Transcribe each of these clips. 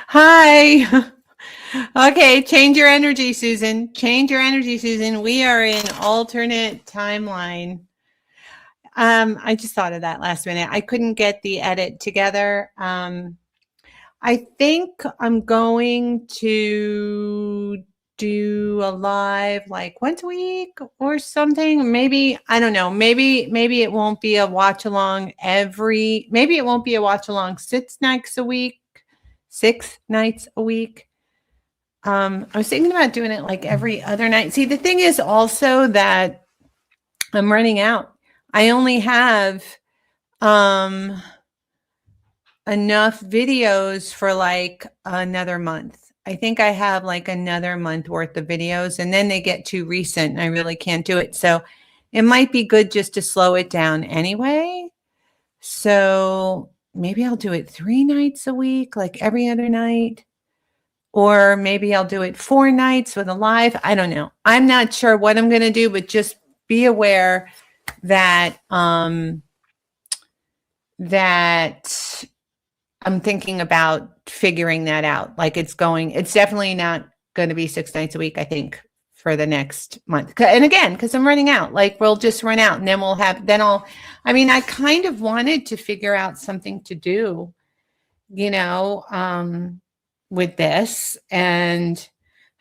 Hi. Okay, change your energy, Susan. Change your energy, Susan. We are in alternate timeline. I just thought of that last minute. I couldn't get the edit together. I think I'm going to do a live like once a week or something. Maybe, I don't know. Maybe it won't be a watch along maybe it won't be a watch along 6 nights a week. 6 nights a week. I was thinking about doing it like every other night. See, the thing is also that I'm running out. I only have enough videos for like another month. I think I have like another month worth of videos, and then they get too recent and I really can't do it. So it might be good just to slow it down anyway. So maybe I'll do it 3 nights a week, like every other night. Or maybe I'll do it 4 nights with a live. I don't know. I'm not sure what I'm going to do, but just be aware that that I'm thinking about figuring that out. Like it's definitely not going to be 6 nights a week, I think, for the next month. And again, because I'm running out, like we'll just run out and then I kind of wanted to figure out something to do, with this. And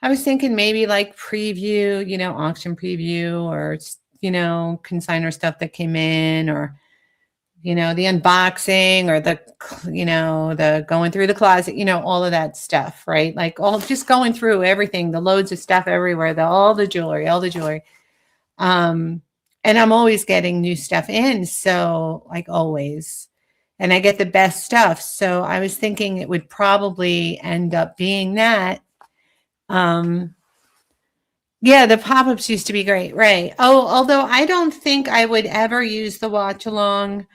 I was thinking maybe like preview, auction preview or, consignor stuff that came in or, the unboxing or the going through the closet, all of that stuff, right? Like all just going through everything, the loads of stuff everywhere, all the jewelry. And I'm always getting new stuff in. So like always, and I get the best stuff. So I was thinking it would probably end up being that. Yeah, the pop-ups used to be great, right? Oh, although I don't think I would ever use the watch along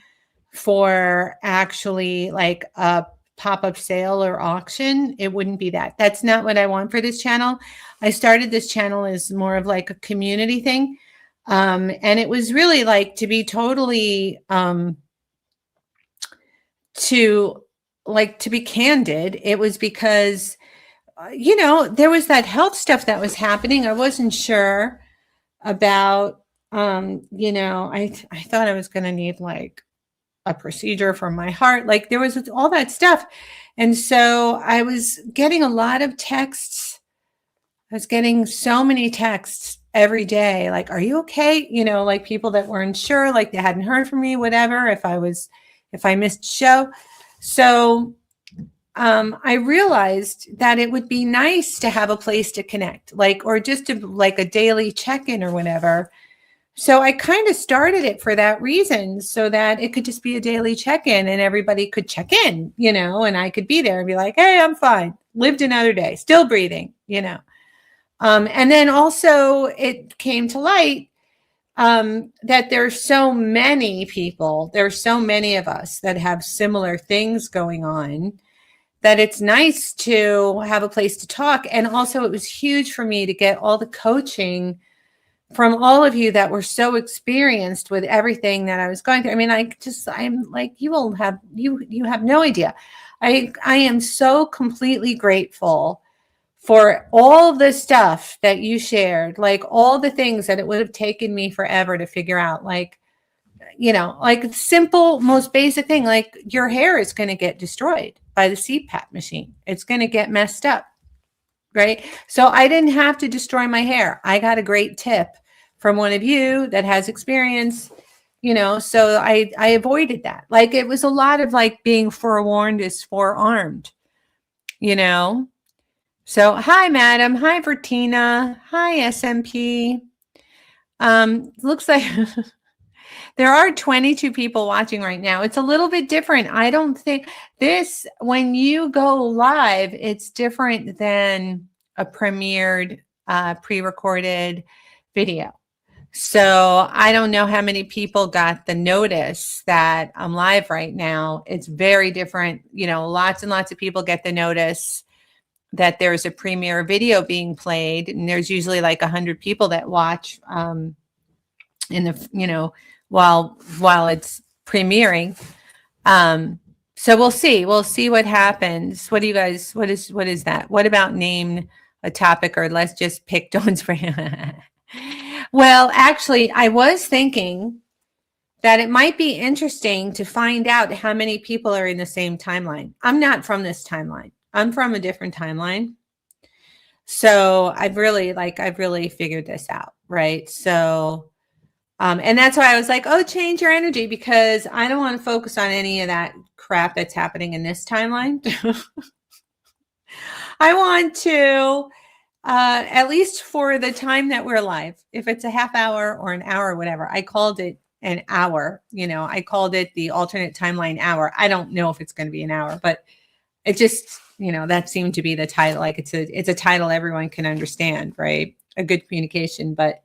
for actually like a pop-up sale or auction. It wouldn't be that. That's not what I want for this channel. I started this channel as more of like a community thing. And it was really like to be totally to be candid. It was because there was that health stuff that was happening. I wasn't sure about I thought I was going to need like a procedure for my heart. Like there was all that stuff. And so I was getting a lot of texts. I was getting so many texts every day. Like, are you okay? Like people that weren't sure, like they hadn't heard from me, whatever, if I missed show. So I realized that it would be nice to have a place to connect, like, or just to like a daily check-in or whatever. So I kind of started it for that reason, so that it could just be a daily check-in and everybody could check in, and I could be there and be like, hey, I'm fine. Lived another day, still breathing, and then also it came to light that there's so many people, there's so many of us that have similar things going on that it's nice to have a place to talk. And also it was huge for me to get all the coaching from all of you that were so experienced with everything that I was going through. I mean, I'm like, you have no idea. I am so completely grateful for all the stuff that you shared, like all the things that it would have taken me forever to figure out, like, like simple, most basic thing, like your hair is going to get destroyed by the CPAP machine. It's going to get messed up, right? So I didn't have to destroy my hair. I got a great tip from one of you that has experience, so I avoided that. Like it was a lot of like being forewarned is forearmed, So hi, madam. Hi, Vertina. Hi, SMP. Looks like there are 22 people watching right now. It's a little bit different. I don't think when you go live, it's different than a premiered, pre-recorded video. So I don't know how many people got the notice that I'm live right now. It's very different. Lots and lots of people get the notice that there's a premiere video being played, and there's usually like 100 people that watch in the while it's premiering. So we'll see. We'll see what happens. What do you guys, what is that? What about name a topic, or let's just pick Dawn's brain? Well, actually, I was thinking that it might be interesting to find out how many people are in the same timeline. I'm not from this timeline. I'm from a different timeline. So I've really figured this out, right? So and that's why I was like, oh, change your energy, because I don't want to focus on any of that crap that's happening in this timeline. I want to, at least for the time that we're alive, if it's a half hour or an hour or whatever, I called it an hour. I called it the alternate timeline hour. I don't know if it's going to be an hour, but it just, that seemed to be the title. Like it's a title everyone can understand, right? A good communication, but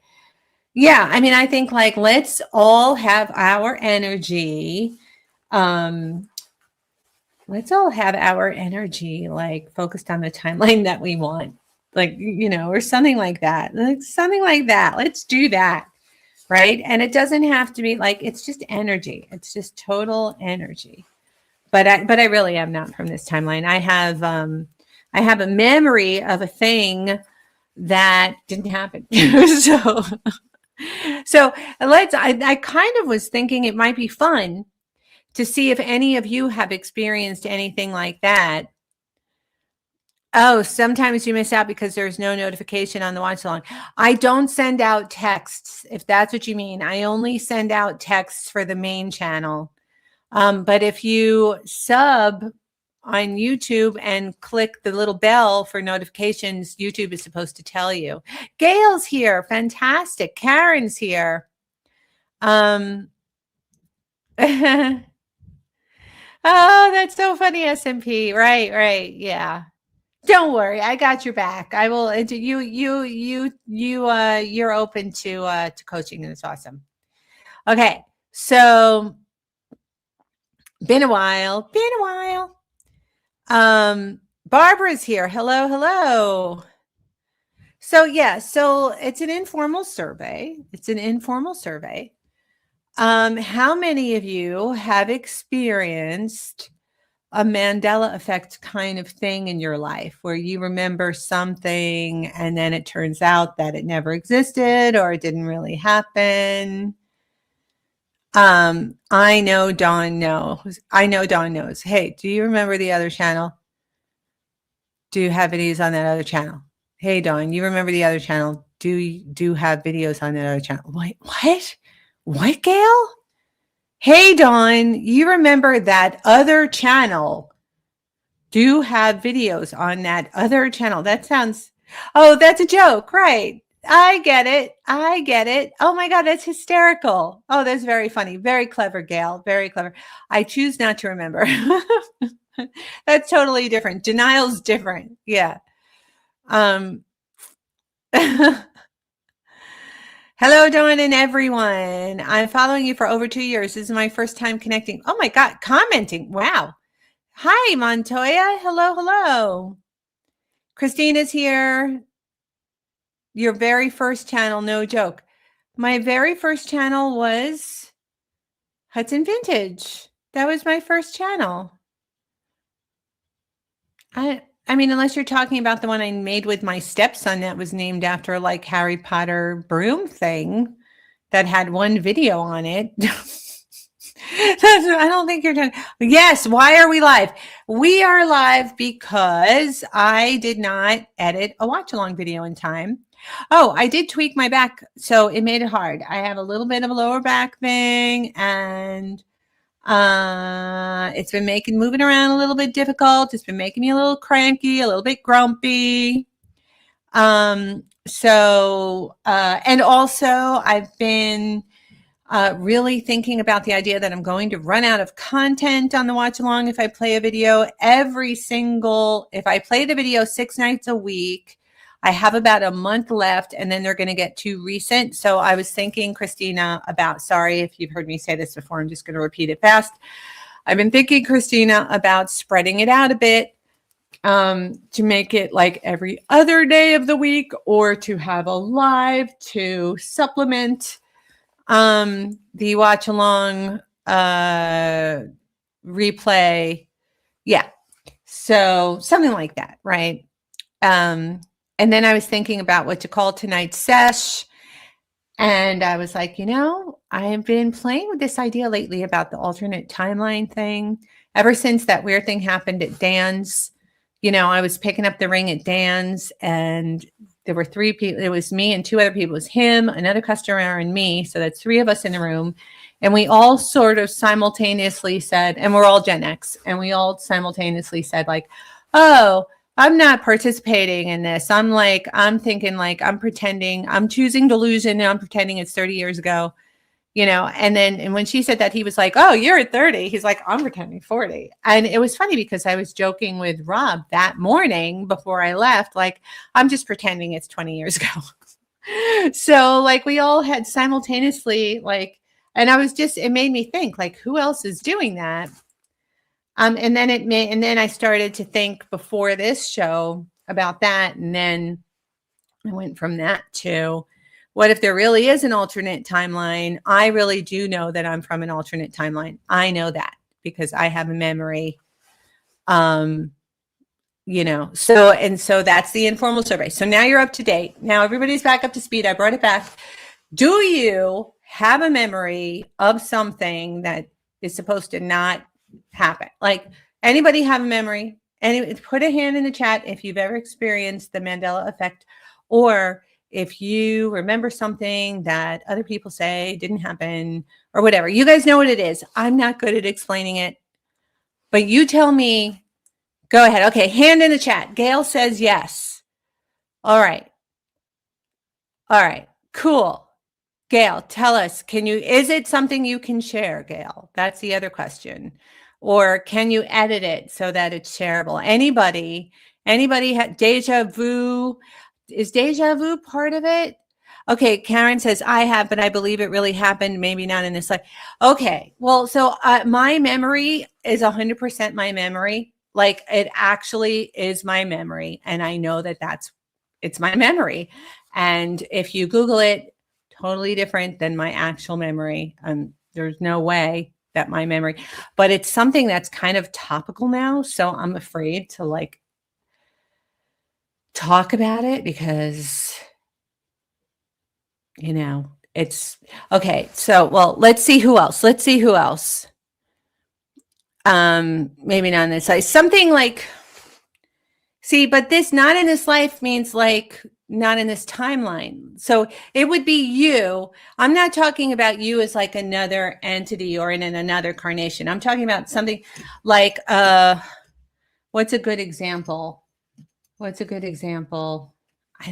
yeah, I mean, I think like let's all have our energy. Let's all have our energy like focused on the timeline that we want, like, or something like that. Like something like that. Let's do that. Right. And it doesn't have to be like, it's just energy. It's just total energy. But I really am not from this timeline. I have a memory of a thing that didn't happen. So I kind of was thinking it might be fun to see if any of you have experienced anything like that. Oh, sometimes you miss out because there's no notification on the watch along. I don't send out texts, if that's what you mean. I only send out texts for the main channel. But if you sub on YouTube and click the little bell for notifications, YouTube is supposed to tell you. Gail's here. Fantastic. Karen's here. Oh, that's so funny, SMP. Right. Yeah. Don't worry. I got your back. I will. You're open to coaching, and it's awesome. Okay. So been a while. Barbara's here. Hello. So yeah, so it's an informal survey. How many of you have experienced a Mandela effect kind of thing in your life where you remember something and then it turns out that it never existed or it didn't really happen? I know Dawn knows. Hey, do you remember the other channel? Do you have videos on that other channel? Hey, Dawn, you remember the other channel? Do you have videos on that other channel? What, Gail? Hey, Dawn, you remember that other channel? Do you have videos on that other channel? That sounds, oh, that's a joke, right? I get it. Oh my God, that's hysterical. Oh, that's very funny. Very clever, Gail. Very clever. I choose not to remember. That's totally different. Denial's different. Yeah. Hello, Dawn and everyone. I'm following you for over 2 years. This is my first time connecting. Oh my God, commenting. Wow. Hi, Montoya. Hello. Christina's here. Your very first channel, no joke. My very first channel was Hudson Vintage. That was my first channel. I mean, unless you're talking about the one I made with my stepson that was named after like Harry Potter broom thing that had one video on it. I don't think you're done. Yes. Why are we live? We are live because I did not edit a watch along video in time. Oh, I did tweak my back, so it made it hard. I have a little bit of a lower back thing, and it's been moving around a little bit difficult. It's been making me a little cranky, a little bit grumpy. And also I've been really thinking about the idea that I'm going to run out of content on the watch along if I play a video if I play the video 6 nights a week. I have about a month left, and then they're going to get too recent. So I was thinking, Christina, sorry if you've heard me say this before, I'm just going to repeat it fast. I've been thinking, Christina, about spreading it out a bit to make it like every other day of the week, or to have a live to supplement the watch along replay Yeah. So something like that, right? And then I was thinking about what to call tonight's sesh. And I was like, I have been playing with this idea lately about the alternate timeline thing. Ever since that weird thing happened at Dan's, I was picking up the ring at Dan's and there were 3 people. It was me and 2 other people. It was him, another customer, and me. So that's 3 of us in the room. And we all sort of simultaneously said, and we're all Gen X, and we all simultaneously said, like, oh, I'm not participating in this. I'm thinking like, I'm pretending, I'm choosing delusion, and I'm pretending it's 30 years ago, and when she said that, he was like, oh, you're at 30. He's like, I'm pretending 40. And it was funny because I was joking with Rob that morning before I left, like, I'm just pretending it's 20 years ago. So like we all had simultaneously and it made me think, like, who else is doing that? And then I started to think before this show about that. And then I went from that to, what if there really is an alternate timeline? I really do know that I'm from an alternate timeline. I know that because I have a memory. So that's the informal survey. So now you're up to date. Now everybody's back up to speed. I brought it back. Do you have a memory of something that is supposed to not happen? Like, anybody have a memory? Put a hand in the chat if you've ever experienced the Mandela effect, or if you remember something that other people say didn't happen, or whatever. You guys know what it is. I'm not good at explaining it, but you tell me. Go ahead. Okay, hand in the chat. Gail says yes. All right. Cool. Gail, tell us, is it something you can share, Gail? That's the other question. Or can you edit it so that it's shareable? Anybody deja vu? Is deja vu part of it? Okay, Karen says, I have, but I believe it really happened. Maybe not in this life. Okay, well, so my memory is 100% my memory. Like, it actually is my memory. And I know that it's my memory. And if you Google it, totally different than my actual memory. There's no way that my memory, but it's something that's kind of topical now. So I'm afraid to talk about it because, it's okay. So, well, let's see who else. Maybe not on this side. Something like, but this not in this life means like not in this timeline. So it would be you. I'm not talking about you as like another entity or in another carnation. I'm talking about something like, what's a good example? I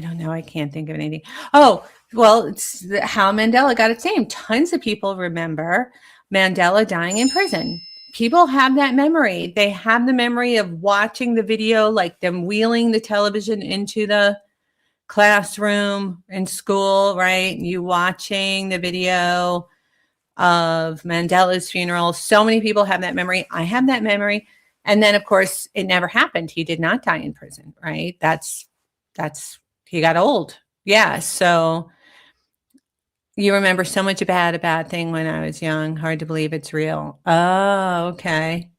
don't know. I can't think of anything. Oh, well, it's how Mandela got its name. Tons of people remember Mandela dying in prison. People have that memory. They have the memory of watching the video, like them wheeling the television into the classroom in school, right? You watching the video of Mandela's funeral. So many people have that memory. I have that memory. And then, of course, it never happened. He did not die in prison, right? He got old. Yeah. So you remember so much about a bad thing when I was young. Hard to believe it's real. Oh, okay.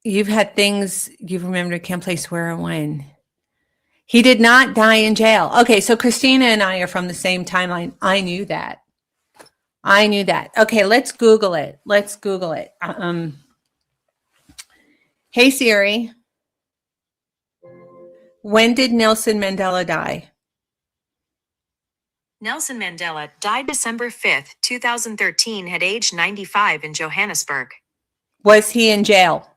You've had things you've remembered, can't place where or when. He did not die in jail. Okay, so Christina and I are from the same timeline. I knew that. Okay, let's Google it. Hey Siri, when did Nelson Mandela die? Nelson Mandela died December 5th, 2013 at age 95 in Johannesburg. Was he in jail?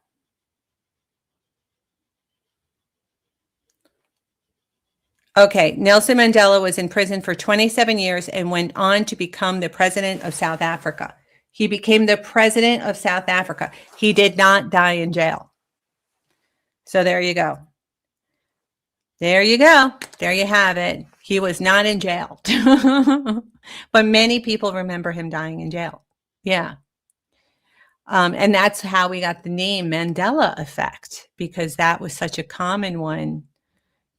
Okay, Nelson Mandela was in prison for 27 years and went on to become the president of South Africa. He became the president of South Africa. He did not die in jail. So there you go. There you have it. He was not in jail. But many people remember him dying in jail. Yeah. And that's how we got the name Mandela effect, because that was such a common one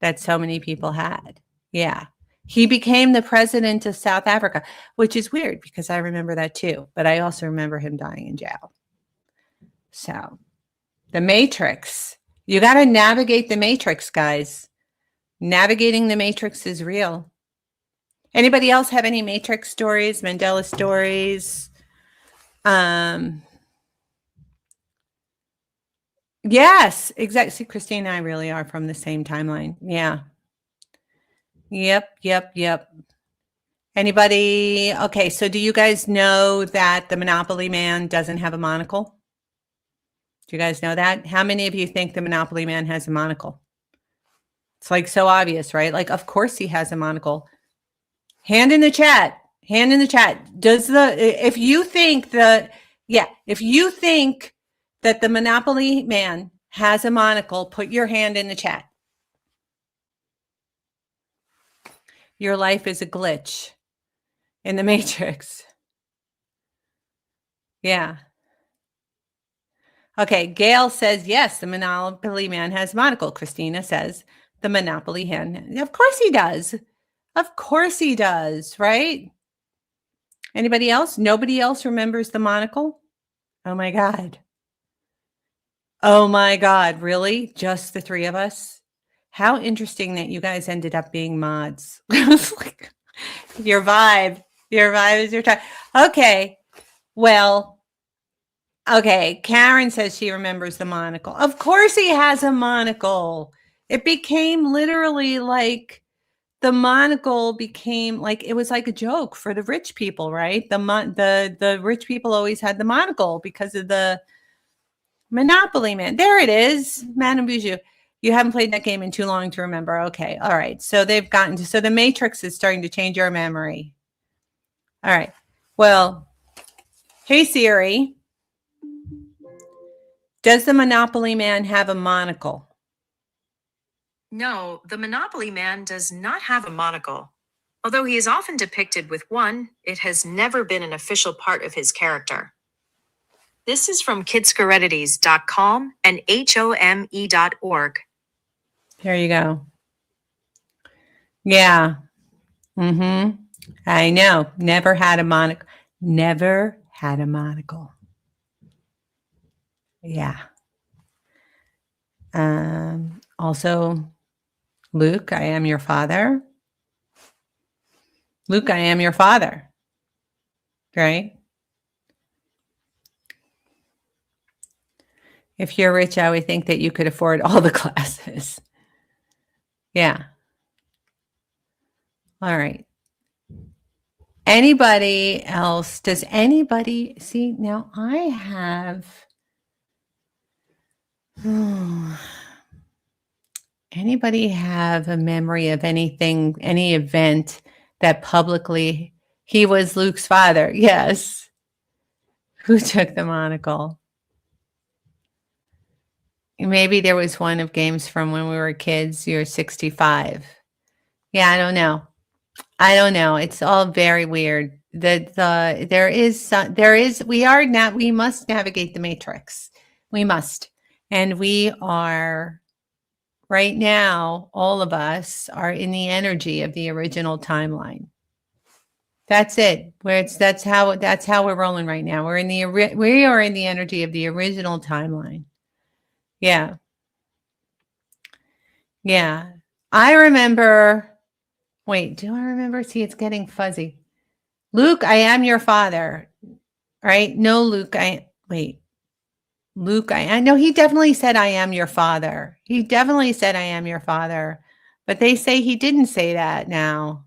that so many people had. Yeah. He became the president of South Africa, which is weird because I remember that too. But I also remember him dying in jail. So the matrix, you got to navigate the matrix, guys. Navigating the matrix is real. Anybody else have any matrix stories, Mandela stories? Yes, exactly. See, Christine and I really are from the same timeline. Yeah. Yep. Anybody? Okay, so do you guys know that the Monopoly Man doesn't have a monocle? Do you guys know that? How many of you think the Monopoly Man has a monocle? It's like so obvious, right? Like, of course he has a monocle. Hand in the chat. Hand in the chat. If you think that the Monopoly Man has a monocle, put your hand in the chat. Your life is a glitch in the matrix. Yeah. Okay, Gail says, yes, the Monopoly Man has a monocle. Christina says, the Monopoly Man. Of course he does. Of course he does, right? Anybody else? Nobody else remembers the monocle? Oh my God. Oh my God, really? Just the three of us? How interesting that you guys ended up being mods. Like, your vibe is your time. Okay, well, okay, Karen says she remembers the monocle. Of course he has a monocle. It became literally like the monocle became like it was like a joke for the rich people, right? The rich people always had the monocle because of the Monopoly Man. There it is, Madame Bijou. You haven't played that game in too long to remember. Okay, all right. So they've gotten to. So the Matrix is starting to change your memory. All right. Well, hey Siri, does the Monopoly Man have a monocle? No, the Monopoly Man does not have a monocle. Although he is often depicted with one, it has never been an official part of his character. This is from kidsheredities.com and home.org. There you go. Yeah. Mm-hmm. I know. Never had a monocle. Never had a monocle. Yeah. Also, Luke, I am your father. Luke, I am your father. Right? If you're rich, I would think that you could afford all the classes. Yeah. All right. Anybody else? Does anybody see? Now I have. Anybody have a memory of anything, any event that publicly he was Luke's father? Yes. Who took the monocle? Maybe there was one of games from when we were kids. You're 65. Yeah, I don't know. It's all very weird. We must navigate the matrix. We must. And we are right now, all of us are in the energy of the original timeline. That's it. That's how we're rolling right now. We are in the energy of the original timeline. Yeah. Yeah. I remember. Wait, do I remember? See, it's getting fuzzy. Luke, I am your father. Right? No, Luke, Luke, I know he definitely said I am your father. He definitely said I am your father. But they say he didn't say that now.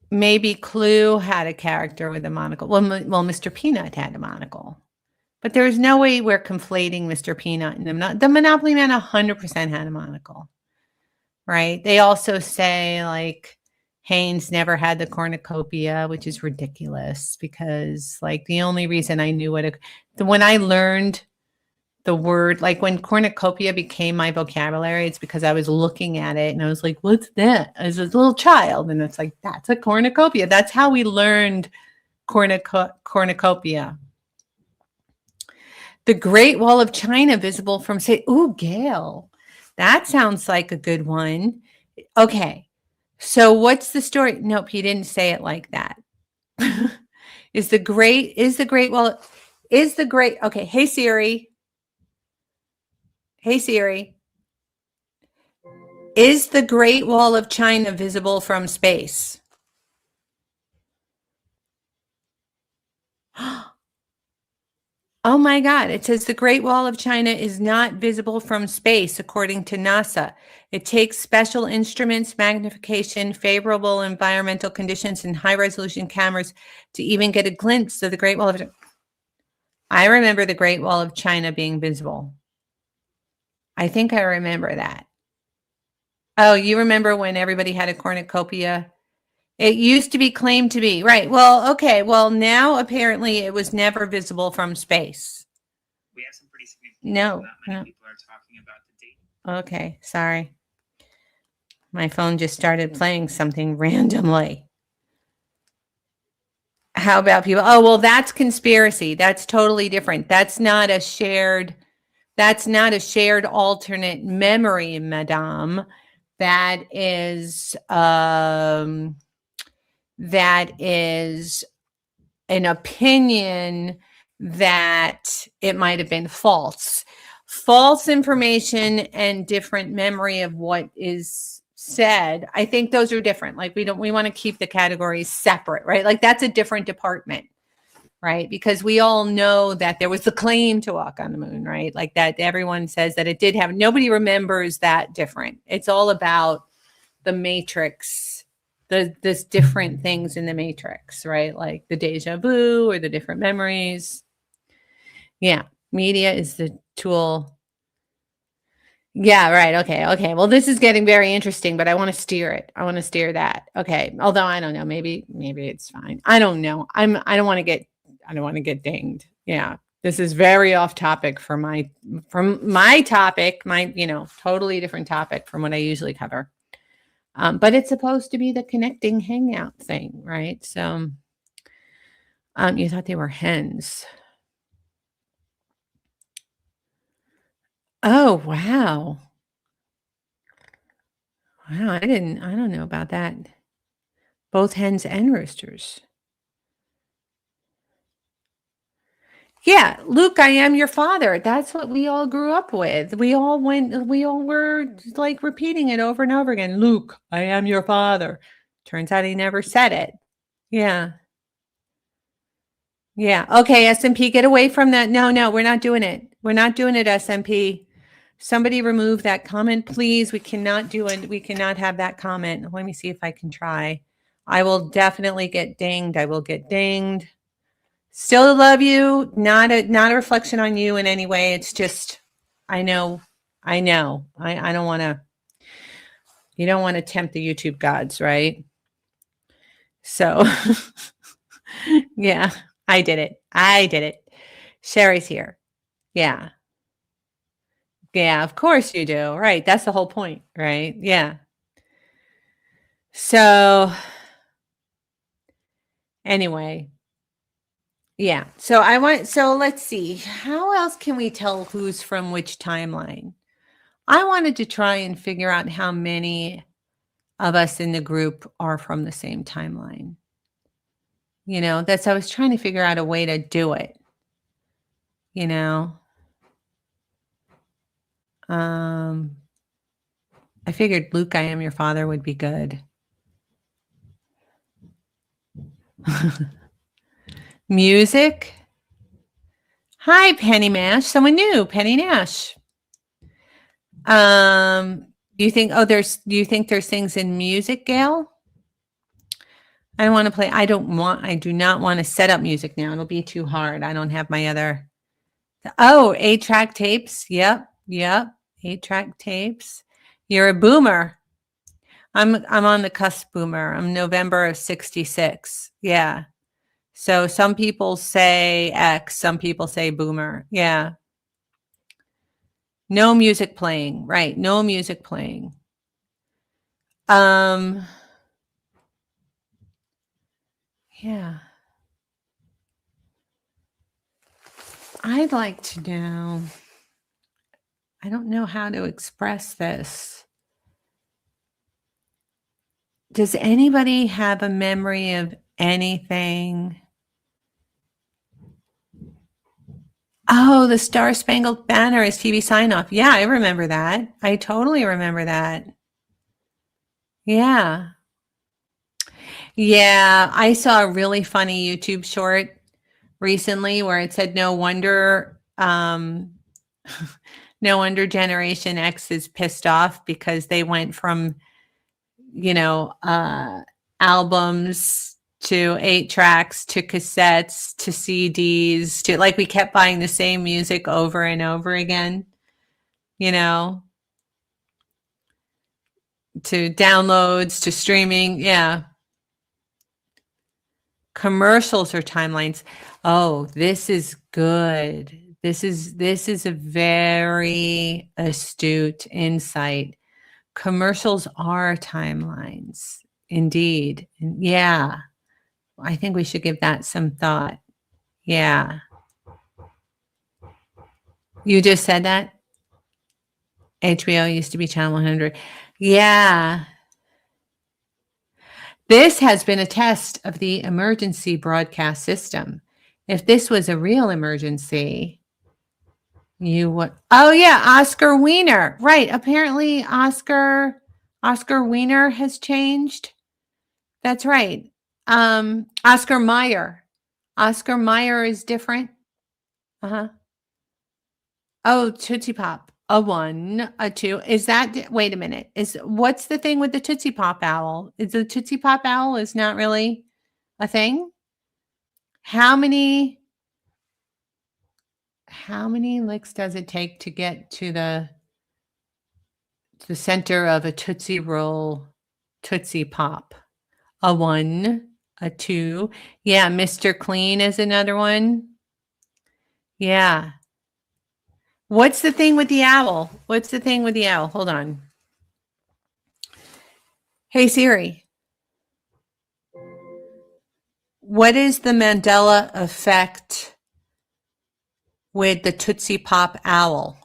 Maybe Clue had a character with a monocle. Well, Mr. Peanut had a monocle. But there's no way we're conflating Mr. Peanut and the Monopoly Man 100% had a monocle. Right? They also say like Haynes never had the cornucopia, which is ridiculous because like the only reason I knew when I learned the word, like when cornucopia became my vocabulary, it's because I was looking at it and I was like, what's that? As a little child. And it's like, that's a cornucopia. That's how we learned cornucopia. The Great Wall of China visible from Gail. That sounds like a good one. Okay. So what's the story? Nope, he didn't say it like that. Is the Great Wall, okay, hey Siri. Hey Siri. Is the Great Wall of China visible from space? Oh my God. It says the Great Wall of China is not visible from space, according to NASA. It takes special instruments, magnification, favorable environmental conditions, and high resolution cameras to even get a glimpse of the Great Wall of China. I remember the Great Wall of China being visible. I think I remember that. Oh, you remember when everybody had a cornucopia? It used to be claimed to be, right. Well, okay. Well, now apparently it was never visible from space. We have some pretty significant No, that many no. people are talking about the date. Okay, sorry. My phone just started playing something randomly. How about people? Oh, well, that's conspiracy. That's totally different. That's not a shared alternate memory, madame. That is an opinion that it might have been false. False information and different memory of what is said. I think those are different. Like we want to keep the categories separate, right? Like that's a different department, right? Because we all know that there was the claim to walk on the moon, right? Like that everyone says that it did happen. Nobody remembers that different. It's all about the matrix, this different things in the matrix, right? Like the deja vu or the different memories. Yeah, media is the tool. Yeah, right. Okay. Well, this is getting very interesting, but I want to steer it. I want to steer that. Okay. Although I don't know, maybe it's fine. I don't know. I don't want to get dinged. Yeah. This is very off topic from my topic, totally different topic from what I usually cover. But it's supposed to be the connecting hangout thing, right? So you thought they were hens. Oh, wow. Wow, I don't know about that. Both hens and roosters. Yeah, Luke, I am your father. That's what we all grew up with. We all were like repeating it over and over again. Luke, I am your father. Turns out he never said it. Yeah. Yeah. Okay, SMP, get away from that. No, we're not doing it. We're not doing it, SMP. Somebody remove that comment, please. We cannot do it. We cannot have that comment. Let me see if I can try. I will definitely get dinged. I will get dinged. Still love you. Not a reflection on you in any way. It's just, I know. I don't want to, you don't want to tempt the YouTube gods, right? So, yeah, I did it. Sherry's here. Yeah. Yeah, of course you do. Right. That's the whole point, right? Yeah. So, anyway, yeah. So let's see. How else can we tell who's from which timeline? I wanted to try and figure out how many of us in the group are from the same timeline. I was trying to figure out a way to do it. I figured Luke, I am your father would be good. Music. Hi, Penny Mash. Someone new, Penny Nash. Do you think there's things in music, Gail? I don't want to play. I do not want to set up music now. It'll be too hard. I don't have my other. Oh, 8-track tapes. Yep. 8-track tapes. You're a boomer. I'm on the cusp boomer. I'm November of 66. Yeah. So some people say X, some people say boomer. Yeah. No music playing. Right. No music playing. Yeah. I'd like to know. I don't know how to express this. Does anybody have a memory of anything Oh, the Star Spangled Banner is TV sign off. Yeah, I remember that. I totally remember that. Yeah. Yeah, I saw a really funny YouTube short recently where it said no wonder Generation X is pissed off because they went from, you know, albums to 8 tracks to cassettes to CDs to like we kept buying the same music over and over again, you know, to downloads to streaming. Yeah. Commercials or timelines. Oh, this is good. This is a very astute insight. Commercials are timelines. Indeed. Yeah. I think we should give that some thought. Yeah. You just said that? HBO used to be Channel 100. Yeah. This has been a test of the emergency broadcast system. If this was a real emergency, you would. Oh yeah, Oscar Wiener. Right. Apparently Oscar Wiener has changed. That's right. Oscar Mayer. Oscar Mayer is different. Uh-huh. Oh, Tootsie Pop. A 1, a 2. Is that wait a minute. What's the thing with the Tootsie Pop owl? Is the Tootsie Pop owl is not really a thing? How many licks does it take to get to the center of a Tootsie Roll Tootsie Pop? A 1, a 2. Yeah, Mr. Clean is another one. Yeah. What's the thing with the owl? What's the thing with the owl? Hold on. Hey Siri. What is the Mandela effect with the Tootsie Pop owl?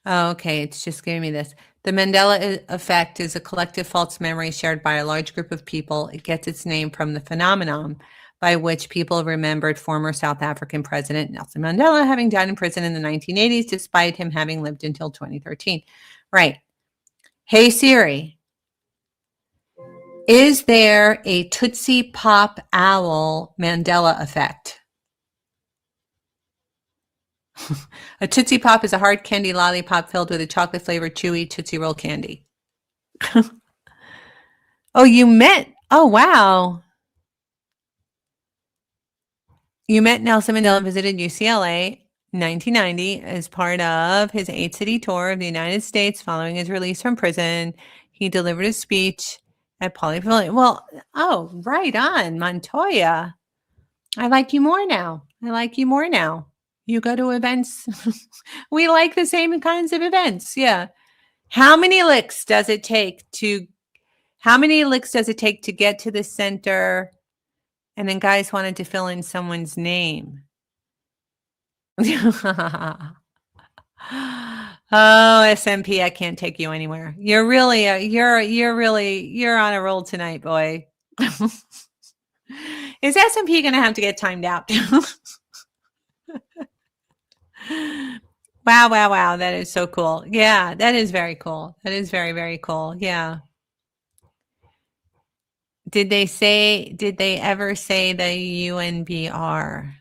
Oh, okay, it's just giving me this. The Mandela effect is a collective false memory shared by a large group of people. It gets its name from the phenomenon by which people remembered former South African President Nelson Mandela having died in prison in the 1980s, despite him having lived until 2013. Right. Hey Siri, is there a Tootsie Pop owl Mandela effect? A Tootsie Pop is a hard candy lollipop filled with a chocolate flavored chewy Tootsie Roll candy. Oh, oh, wow. You met Nelson Mandela visited UCLA 1990 as part of his 8-city tour of the United States following his release from prison. He delivered a speech at Pauley Pavilion. Well, oh, right on, Montoya. I like you more now. You go to events. We like the same kinds of events. Yeah. How many licks does it take to get to the center? And then guys wanted to fill in someone's name. Oh, SMP, I can't take you anywhere. You're really you're on a roll tonight, boy. Is SMP going to have to get timed out? Wow. That is so cool. Yeah, that is very cool. That is very, very cool. Yeah. Did they ever say the UNBR?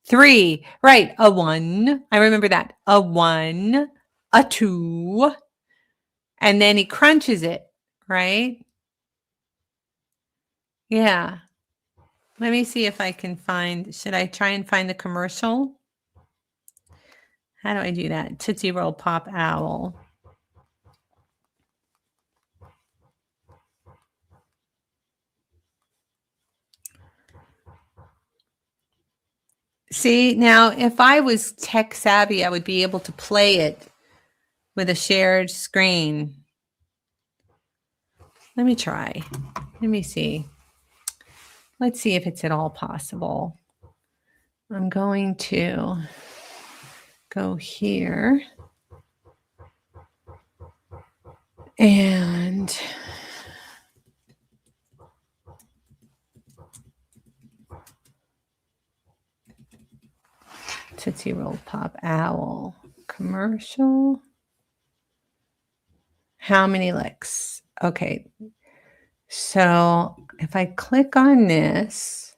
3, right. A 1. I remember that. A 1, a 2, and then he crunches it, right? Yeah. Let me see if I can should I try and find the commercial? How do I do that? Tootsie Roll Pop Owl. See, now if I was tech savvy, I would be able to play it with a shared screen. Let me try. Let me see. Let's see if it's at all possible. I'm going to go here. And Tootsie Roll Pop Owl commercial. How many licks? Okay. So if I click on this,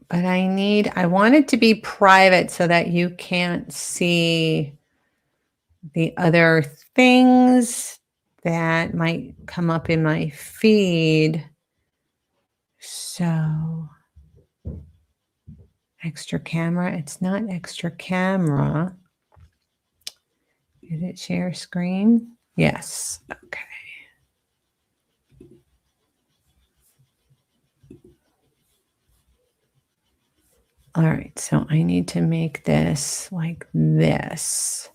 but I want it to be private so that you can't see the other things that might come up in my feed. So extra camera, it's not extra camera. Is it share screen? Yes. Okay. All right, so I need to make this like this.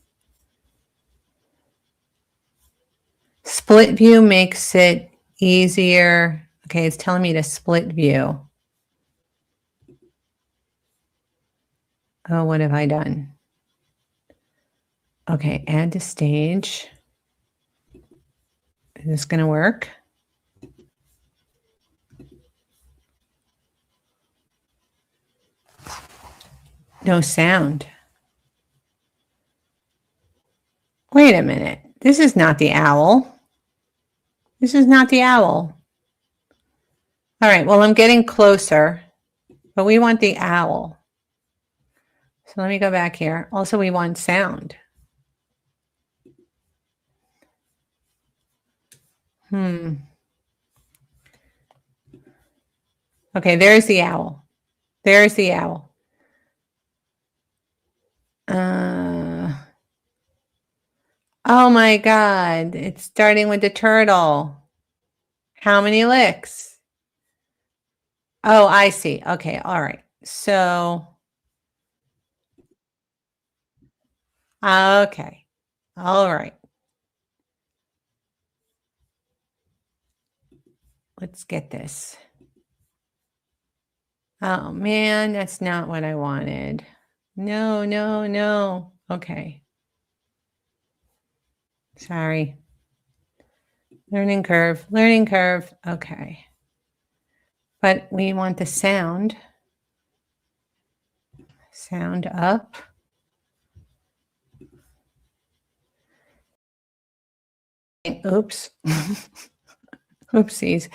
Split view makes it easier. Okay, it's telling me to split view. Oh, what have I done? Okay, add to stage. Is this going to work? No sound. Wait a minute. This is not the owl. This is not the owl. All right, well, I'm getting closer, but we want the owl. So let me go back here. Also, we want sound. Okay, there's the owl. There's the owl. Oh my God, it's starting with the turtle. How many licks? Oh, I see. Okay, all right. So, okay, all right. Let's get this. Oh man, that's not what I wanted. No, no, no. Okay. Sorry. Learning curve, learning curve. Okay. But we want the sound. Sound up. Oops. Oopsies.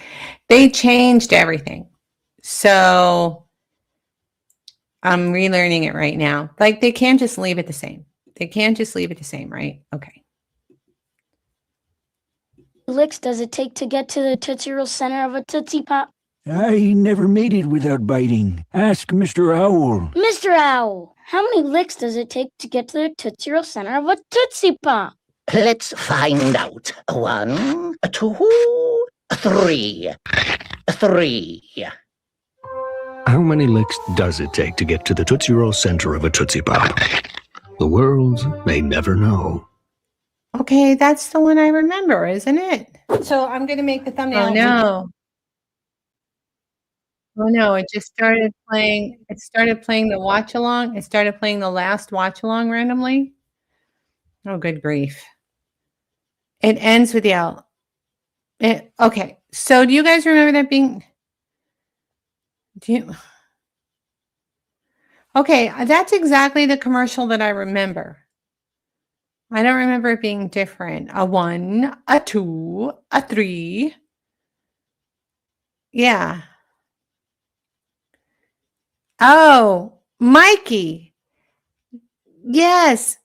They changed everything. So I'm relearning it right now. Like they can't just leave it the same. They can't just leave it the same, right? Okay. Licks does it take to get to the Tootsie Roll center of a Tootsie Pop? I never made it without biting. Ask Mr. Owl. Mr. Owl, how many licks does it take to get to the Tootsie Roll center of a Tootsie Pop? Let's find out. 1, 2, 3. 3. How many licks does it take to get to the Tootsie Roll center of a Tootsie Pop? The world may never know. Okay, that's the one I remember, isn't it? So I'm going to make the thumbnail. Oh, no. Oh, no, it just started playing. It started playing the watch along. It started playing the last watch along randomly. Oh, good grief. It ends with the L. Okay, so do you guys remember that being... Okay, that's exactly the commercial that I remember. I don't remember it being different. A 1, a 2, a 3. Yeah. Oh, Mikey. Yes.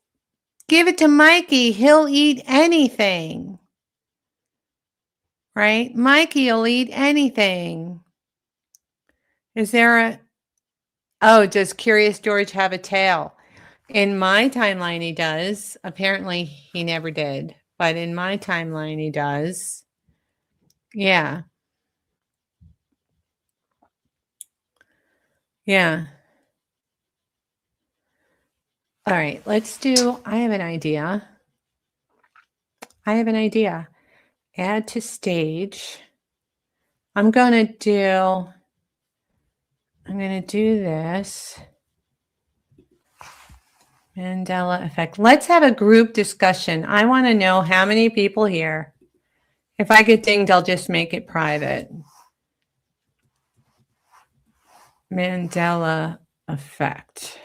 Give it to Mikey. He'll eat anything. Right? Mikey will eat anything. Is there a... Oh, does Curious George have a tail? In my timeline, he does. Apparently, he never did. But in my timeline, he does. Yeah. Yeah. All right, let's do... I have an idea. Add to stage. I'm going to do this. Mandela effect. Let's have a group discussion. I want to know how many people here. If I get dinged, I'll just make it private. Mandela effect.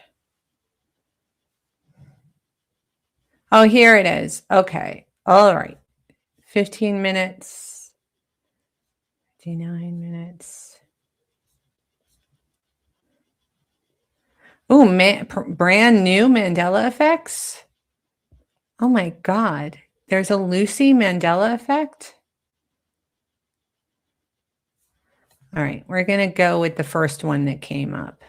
Oh, here it is. Okay. All right. 15 minutes. 59 minutes. Oh, brand new Mandela effects. Oh my God. There's a Lucy Mandela effect. All right. We're going to go with the first one that came up.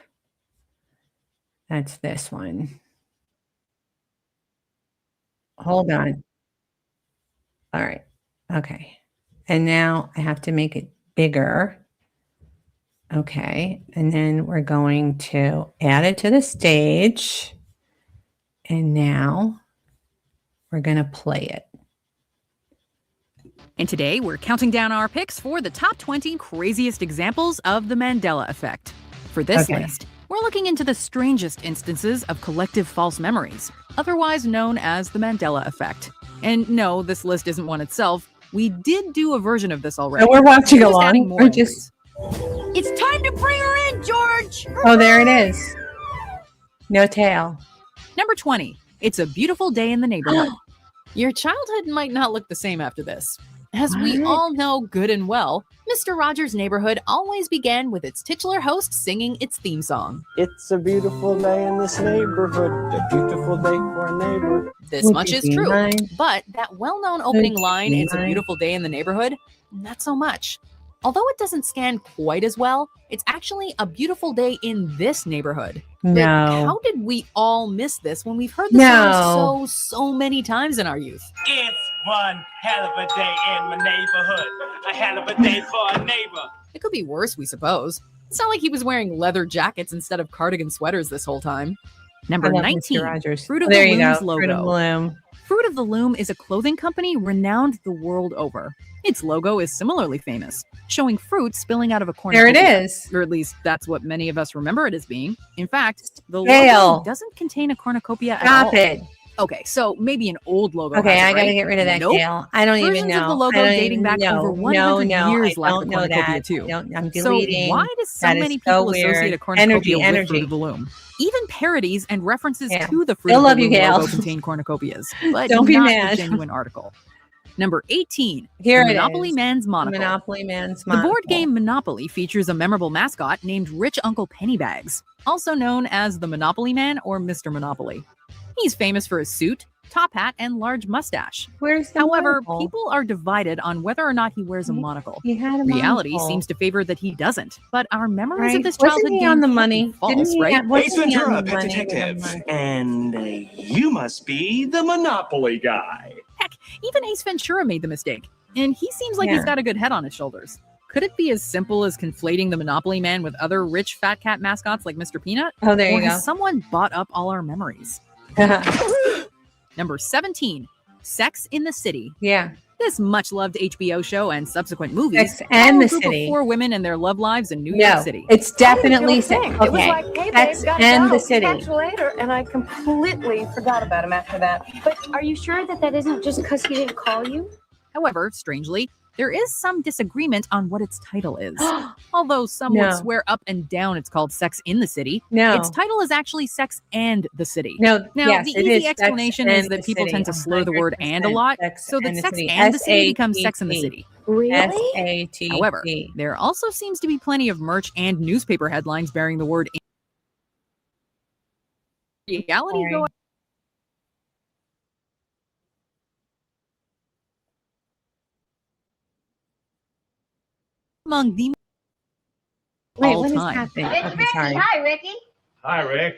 That's this one. Hold on. All right. Okay. And now I have to make it bigger. Okay. And then we're going to add it to the stage. And now we're going to play it. And today we're counting down our picks for the top 20 craziest examples of the Mandela effect. For this list, we're looking into the strangest instances of collective false memories, otherwise known as the Mandela effect. And no, this list isn't one itself. We did do a version of this already. So we're watching We're just along. adding more We're just... It's time to bring her in, George! Oh, there it is. No tail. Number 20. It's a beautiful day in the neighborhood. Your childhood might not look the same after this. As we all know good and well, Mr. Rogers' Neighborhood always began with its titular host singing its theme song. It's a beautiful day in this neighborhood, a beautiful day for a neighbor. This much is true, but that well-known opening line, "It's a beautiful day in the neighborhood," not so much. Although it doesn't scan quite as well, it's actually a beautiful day in this neighborhood. No. But how did we all miss this when we've heard the song so many times in our youth? It's one hell of a day in my neighborhood. A hell of a day for a neighbor. It could be worse, we suppose. It's not like he was wearing leather jackets instead of cardigan sweaters this whole time. Number 19, Fruit of the Loom's logo. Fruit of the Loom. Fruit of the Loom is a clothing company renowned the world over. Its logo is similarly famous, showing fruit spilling out of a cornucopia. There it is. Or at least that's what many of us remember it as being. In fact, the logo doesn't contain a cornucopia at all. Stop it. Okay, so maybe an old logo. Okay, has it, I gotta right? get rid of that Nope. tail. I don't even Versions know. of the logo dating back over 100 years lack the cornucopia too. I'm deleting. So why do so That is many so people weird. associate a cornucopia with Energy. Fruit of the Loom? Even parodies and references Yeah. to the Fruit Still of the love you, Loom Gail. logo contain cornucopias, but Don't be not mad. a genuine article. Number 18, Here the it Monopoly is. Man's Monocle. Monopoly Man's The Monocle. board game Monopoly features a memorable mascot named Rich Uncle Pennybags, also known as the Monopoly Man or Mr. Monopoly. He's famous for his suit, top hat, and large mustache. Where's the However, monocle? people are divided on whether or not he wears a monocle. He had a Reality monocle. seems to favor that he doesn't, but our memories Right. of this Wasn't childhood he game on the can't be money? false, Didn't he right? have- wasn't Ace he on Ventura, the pet money with the detective. monocle? And you must be the Monopoly guy. Heck, even Ace Ventura made the mistake, and he seems like Yeah. he's got a good head on his shoulders. Could it be as simple as conflating the Monopoly Man with other rich fat cat mascots like Mr. Peanut? Oh, there or you go. has someone bought up all our memories? Number 17, Sex in the City. Yeah. This much-loved HBO show and subsequent movies Sex and follow the a group City. of 4 women and their love lives in New No, York City. it's definitely sex. It was Okay. like, hey, Sex babe, gotta and go. the City. Catch you later, and I completely forgot about him after that. But are you sure that that isn't just because he didn't call you? However, strangely, there is some disagreement on what its title is. Although some No. would swear up and down it's called Sex in the City, No. its title is actually Sex and the City. No, Now, yes, the it easy is Sex explanation is and that the people City, tend to slur the word and a 100% lot, Sex so that and the Sex City. and the City becomes S-A-T-T. Sex in the City. Really? S-A-T-T. However, there also seems to be plenty of merch and newspaper headlines bearing the word in. Reality Sorry. go among the Wait, all what is time. happening? Okay, sorry. Hi, Ricky. Hi, Rick.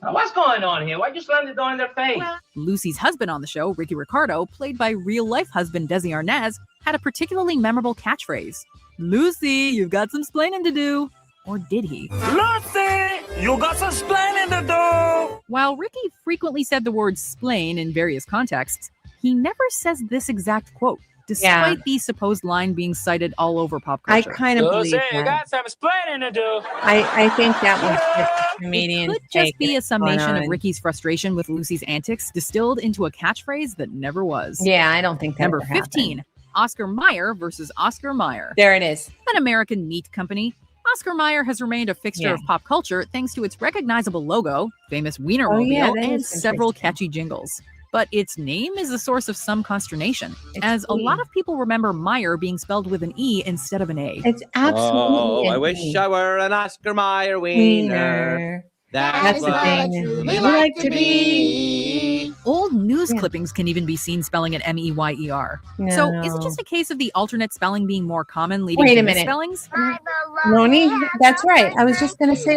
What's going on here? Why you slam the door in their face? Lucy's husband on the show, Ricky Ricardo, played by real-life husband Desi Arnaz, had a particularly memorable catchphrase. Lucy, you've got some splaining to do. Or did he? Lucy, you got some splaining to do. While Ricky frequently said the word splain in various contexts, he never says this exact quote, despite the supposed line being cited all over pop I culture. kind of believe Lucy, you that. got some splaining to do. I think that was just a comedian. It could just be a summation of Ricky's frustration with Lucy's antics distilled into a catchphrase that never was. Yeah, I don't think that Number ever happened. 15, Oscar Mayer versus Oscar Mayer. There it is. An American meat company, Oscar Mayer has remained a fixture Yeah. of pop culture thanks to its recognizable logo, famous Wienermobile, Oh, yeah, that and is several interesting. catchy jingles. But its name is a source of some consternation, It's as a lot E. of people remember Meyer being spelled with an E instead of an A. It's absolutely Oh, I an wish E. I were an Oscar Mayer wiener. Wiener. That's the what I thing. truly You like to be. Old news Yeah. clippings can even be seen spelling it Meyer. So is it No. just a case of the alternate spelling being more common, leading Wait to a minute. misspellings? Noni, that's right. I was just going to say.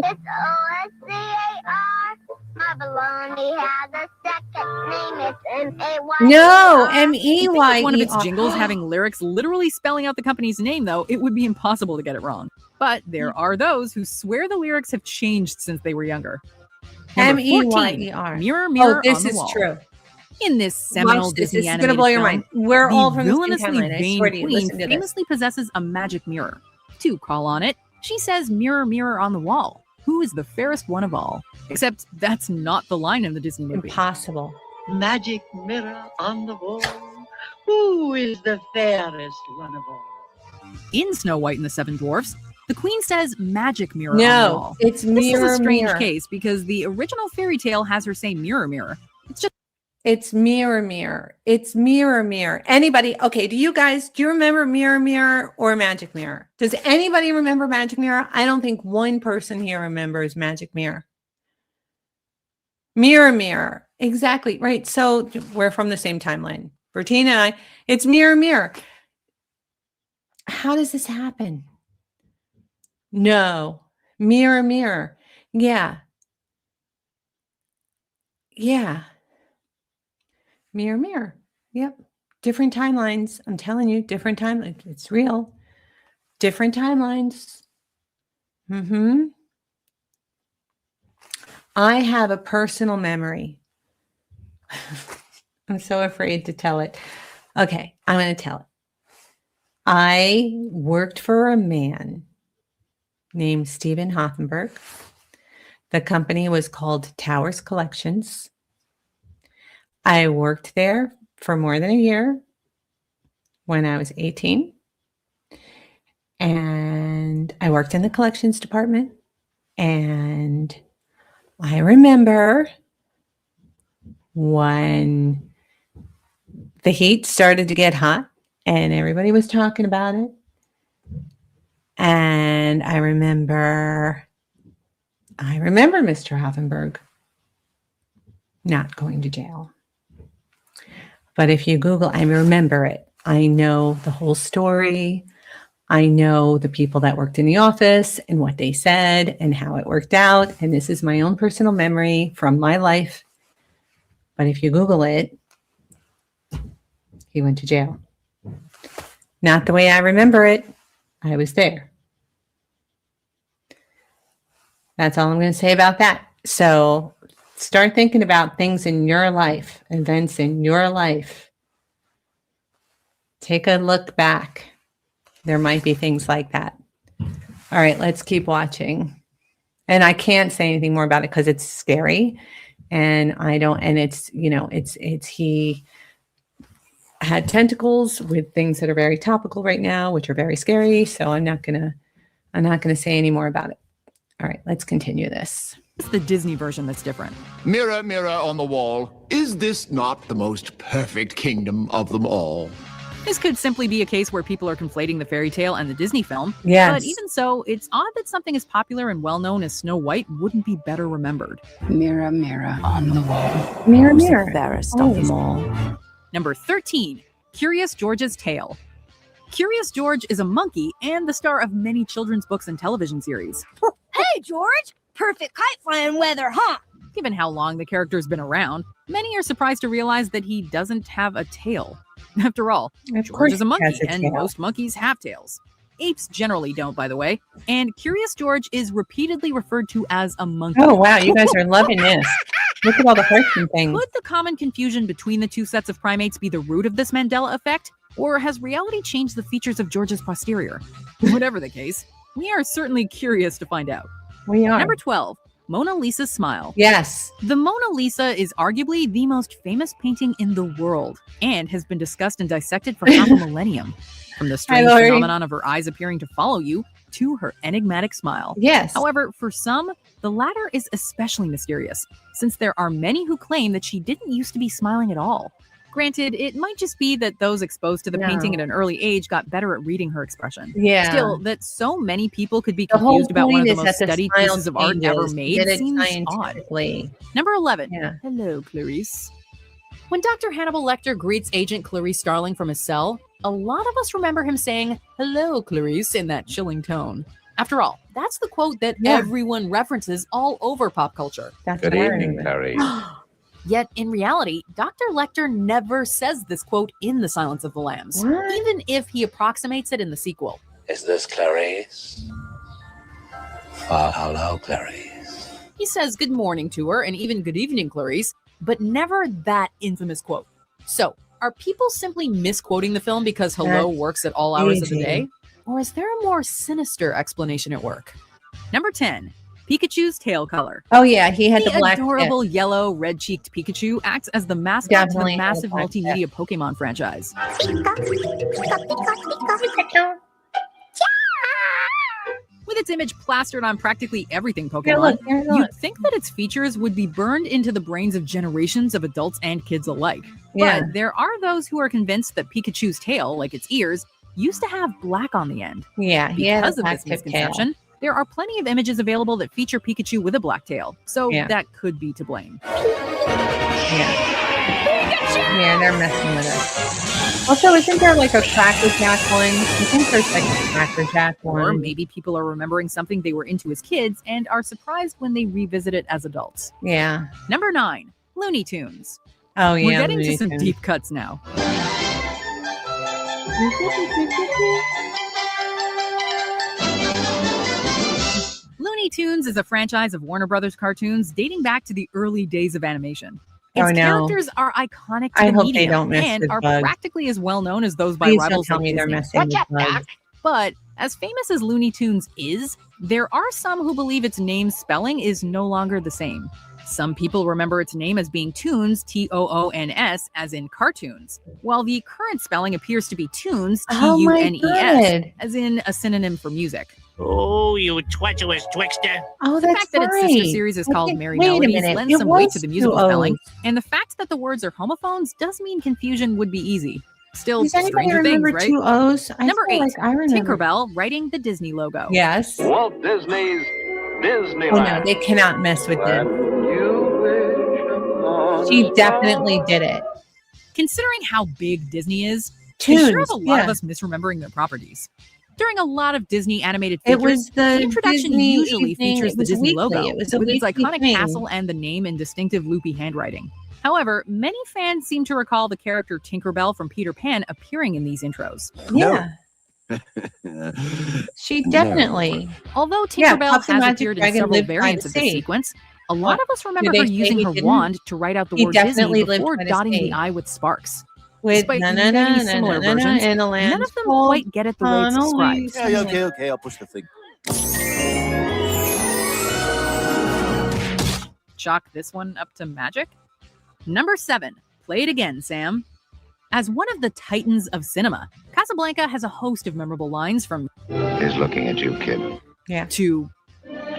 My baloney has a second name. It's M-A-Y. No, You'd think with one of its M-E-Y-E-R. jingles having lyrics literally spelling out the company's name, though, it would be impossible to get it wrong. But there are those who swear the lyrics have changed since they were younger. Number 14, M-E-Y-E-R. Mirror, Mirror Oh, this on the is Wall. true. In this seminal Watch this. Disney This is going to animated blow your film, mind. We're all the from the same villainously timeline. I vain swear to you. queen Listen to this. famously possesses a magic mirror. To call on it, she says, "Mirror, mirror on the wall, who is the fairest one of all?" Except that's not the line in the Disney movie. Impossible. Magic mirror on the wall, who is the fairest one of all? In Snow White and the Seven Dwarfs, the queen says magic mirror on the No, wall. it's This mirror, is a strange mirror. case because the original fairy tale has her say mirror, mirror. It's just It's mirror, mirror. It's mirror, mirror. Anybody? Okay. Do you remember mirror, mirror or magic mirror? Does anybody remember magic mirror? I don't think one person here remembers magic mirror. Mirror, mirror. Exactly. Right. So we're from the same timeline. Bertina and I, it's mirror, mirror. How does this happen? No. Mirror, mirror. Yeah. Yeah. Mirror, mirror. Yep. Different timelines. I'm telling you, different timelines. It's real. Different timelines. I have a personal memory. I'm so afraid to tell it. Okay, I'm going to tell it. I worked for a man named Stephen Hoffenberg. The company was called Towers Collections. I worked there for more than a year when I was 18. And I worked in the collections department. And I remember when the heat started to get hot and everybody was talking about it. And I remember Mr. Hoffenberg not going to jail. But if you Google, I remember it. I know the whole story. I know the people that worked in the office and what they said and how it worked out. And this is my own personal memory from my life. But if you Google it, he went to jail. Not the way I remember it. I was there. That's all I'm going to say about that. So start thinking about things in your life, events in your life. Take a look back. There might be things like that. All right, let's keep watching. And I can't say anything more about it because it's scary. And it's, he had tentacles with things that are very topical right now, which are very scary. So I'm not gonna say any more about it. All right, let's continue this. It's the Disney version that's different. Mirror, mirror on the wall, is this not the most perfect kingdom of them all? This could simply be a case where people are conflating the fairy tale and the Disney film. Yes. But even so, it's odd that something as popular and well-known as Snow White wouldn't be better remembered. Mirror, mirror on the wall. Mirror, Who's the mirror. fairest of them all? Number 13, Curious George's Tale. Curious George is a monkey and the star of many children's books and television series. Hey, George! Perfect kite flying weather, huh? Given how long the character's been around, many are surprised to realize that he doesn't have a tail. After all, George is a monkey, and most monkeys have tails. Apes generally don't, by the way, and Curious George is repeatedly referred to as a monkey. Oh, wow, you guys are loving this. Look at all the hearts and things. Could the common confusion between the two sets of primates be the root of this Mandela effect? Or has reality changed the features of George's posterior? Whatever the case, we are certainly curious to find out. We are. Number 12, Mona Lisa's smile. Yes. The Mona Lisa is arguably the most famous painting in the world and has been discussed and dissected for half a millennium. From the strange phenomenon of her eyes appearing to follow you to her enigmatic smile. Yes. However, for some, the latter is especially mysterious, since there are many who claim that she didn't used to be smiling at all. Granted, it might just be that those exposed to the painting at an early age got better at reading her expression. Yeah. Still, that so many people could be confused about one of the most studied pieces of art ever made seems odd. Number 11. Hello, Clarice. When Dr. Hannibal Lecter greets Agent Clarice Starling from his cell, a lot of us remember him saying, "Hello, Clarice," in that chilling tone. After all, that's the quote that everyone references all over pop culture. That's Good evening, Clarice. Yet, in reality, Dr. Lecter never says this quote in The Silence of the Lambs, even if he approximates it in the sequel. Is this Clarice? Hello, Clarice. He says good morning to her and even good evening, Clarice, but never that infamous quote. So, are people simply misquoting the film because hello works at all hours of the day? Or is there a more sinister explanation at work? Number 10. Pikachu's tail color. Oh yeah, he had the black adorable yellow, red-cheeked Pikachu acts as the mascot to the massive multimedia Pokemon franchise. With its image plastered on practically everything Pokemon, you'd think that its features would be burned into the brains of generations of adults and kids alike. Yeah. But there are those who are convinced that Pikachu's tail, like its ears, used to have black on the end. Yeah, he had a Because of this black tip misconception, tail. there are plenty of images available that feature Pikachu with a black tail, so that could be to blame. Yeah, they're messing with us. Also, isn't there like a Cracker Jack one? I think there's like a Cracker Jack one. Or maybe people are remembering something they were into as kids and are surprised when they revisit it as adults. Yeah. Number 9. Looney Tunes. Oh, yeah. We're getting Looney to some Tunes. deep cuts now. Looney Tunes is a franchise of Warner Brothers cartoons dating back to the early days of animation. Its characters are iconic to I the hope they medium don't mess and with are Bugs. practically as well known as those by Please don't rivals tell like me they're Disney. messing with Bugs. But as famous as Looney Tunes is, there are some who believe its name spelling is no longer the same. Some people remember its name as being Toons, Toons, as in cartoons, while the current spelling appears to be Tunes, Oh my Tunes, God. as in a synonym for music. Oh, you treacherous trickster. Oh, The that's fact that its sister right. series is I called think- Merry wait a Melodies minute, lends it some weight was to the musical 2 O's. spelling, and the fact that the words are homophones does mean confusion would be easy. Still, Does anybody stranger things, remember right? 2 O's? I Number feel 8, like I remember. Tinkerbell writing the Disney logo. Yes. Walt Disney's Disneyland. Oh no, they cannot mess with this. She definitely did it. Considering how big Disney is, they sure have a Tunes, lot of yeah. us misremembering their properties. During a lot of Disney animated It features, was the introduction Disney usually evening- features it the was Disney weekly. logo It was a with its weekly iconic thing. castle and the name in distinctive loopy handwriting. However, many fans seem to recall the character Tinkerbell from Peter Pan appearing in these intros. Yeah. She definitely. Although Yeah, Tinkerbell Puff the has Magic appeared in Dragon several lived by variants the of this sea. sequence, a lot of us remember they her say using he her didn't? wand to write out the He word Disney definitely lived before by the dotting sea. the I with sparks. With Despite na, many na, na, similar na, na, versions, and a none land of them called quite get it the way it's Connolly. described. Yeah, okay, I'll push the thing. Chalk this one up to magic. Number 7. Play it again, Sam. As one of the titans of cinema, Casablanca has a host of memorable lines from He's looking at you, kid. Yeah. to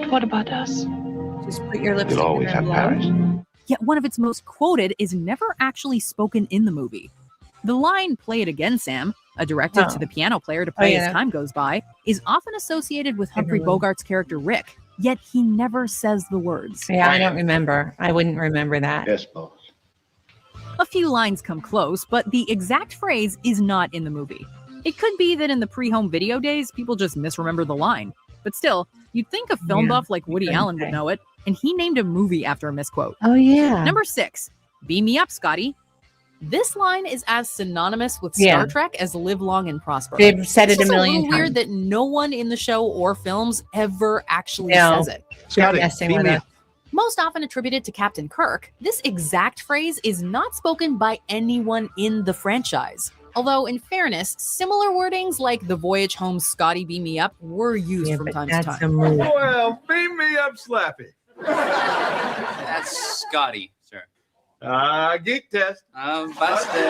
What about us? Just put your lipstick You'll always in have her Paris. yet one of its most quoted is never actually spoken in the movie. The line, "Play it again, Sam," a directive to the piano player to play as time goes by, is often associated with Humphrey Bogart's character Rick, yet he never says the words. Yeah, I don't remember. I wouldn't remember that. Yes, boss. A few lines come close, but the exact phrase is not in the movie. It could be that in the pre-home video days, people just misremember the line. But still, you'd think a film buff like Woody Allen would know it, and he named a movie after a misquote. Oh, yeah. Number 6, "Beam me up, Scotty." This line is as synonymous with Star Trek as "Live Long and Prosper." They've said it It's a just million little weird times. that no one in the show or films ever actually No. says it. Scotty, messing with us. Most often attributed to Captain Kirk, this exact phrase is not spoken by anyone in the franchise. Although, in fairness, similar wordings like "The Voyage Home, Scotty, beam me up" were used from time to time. Well, beam me up, Slappy. That's Scotty, sir. Geek test. Busted.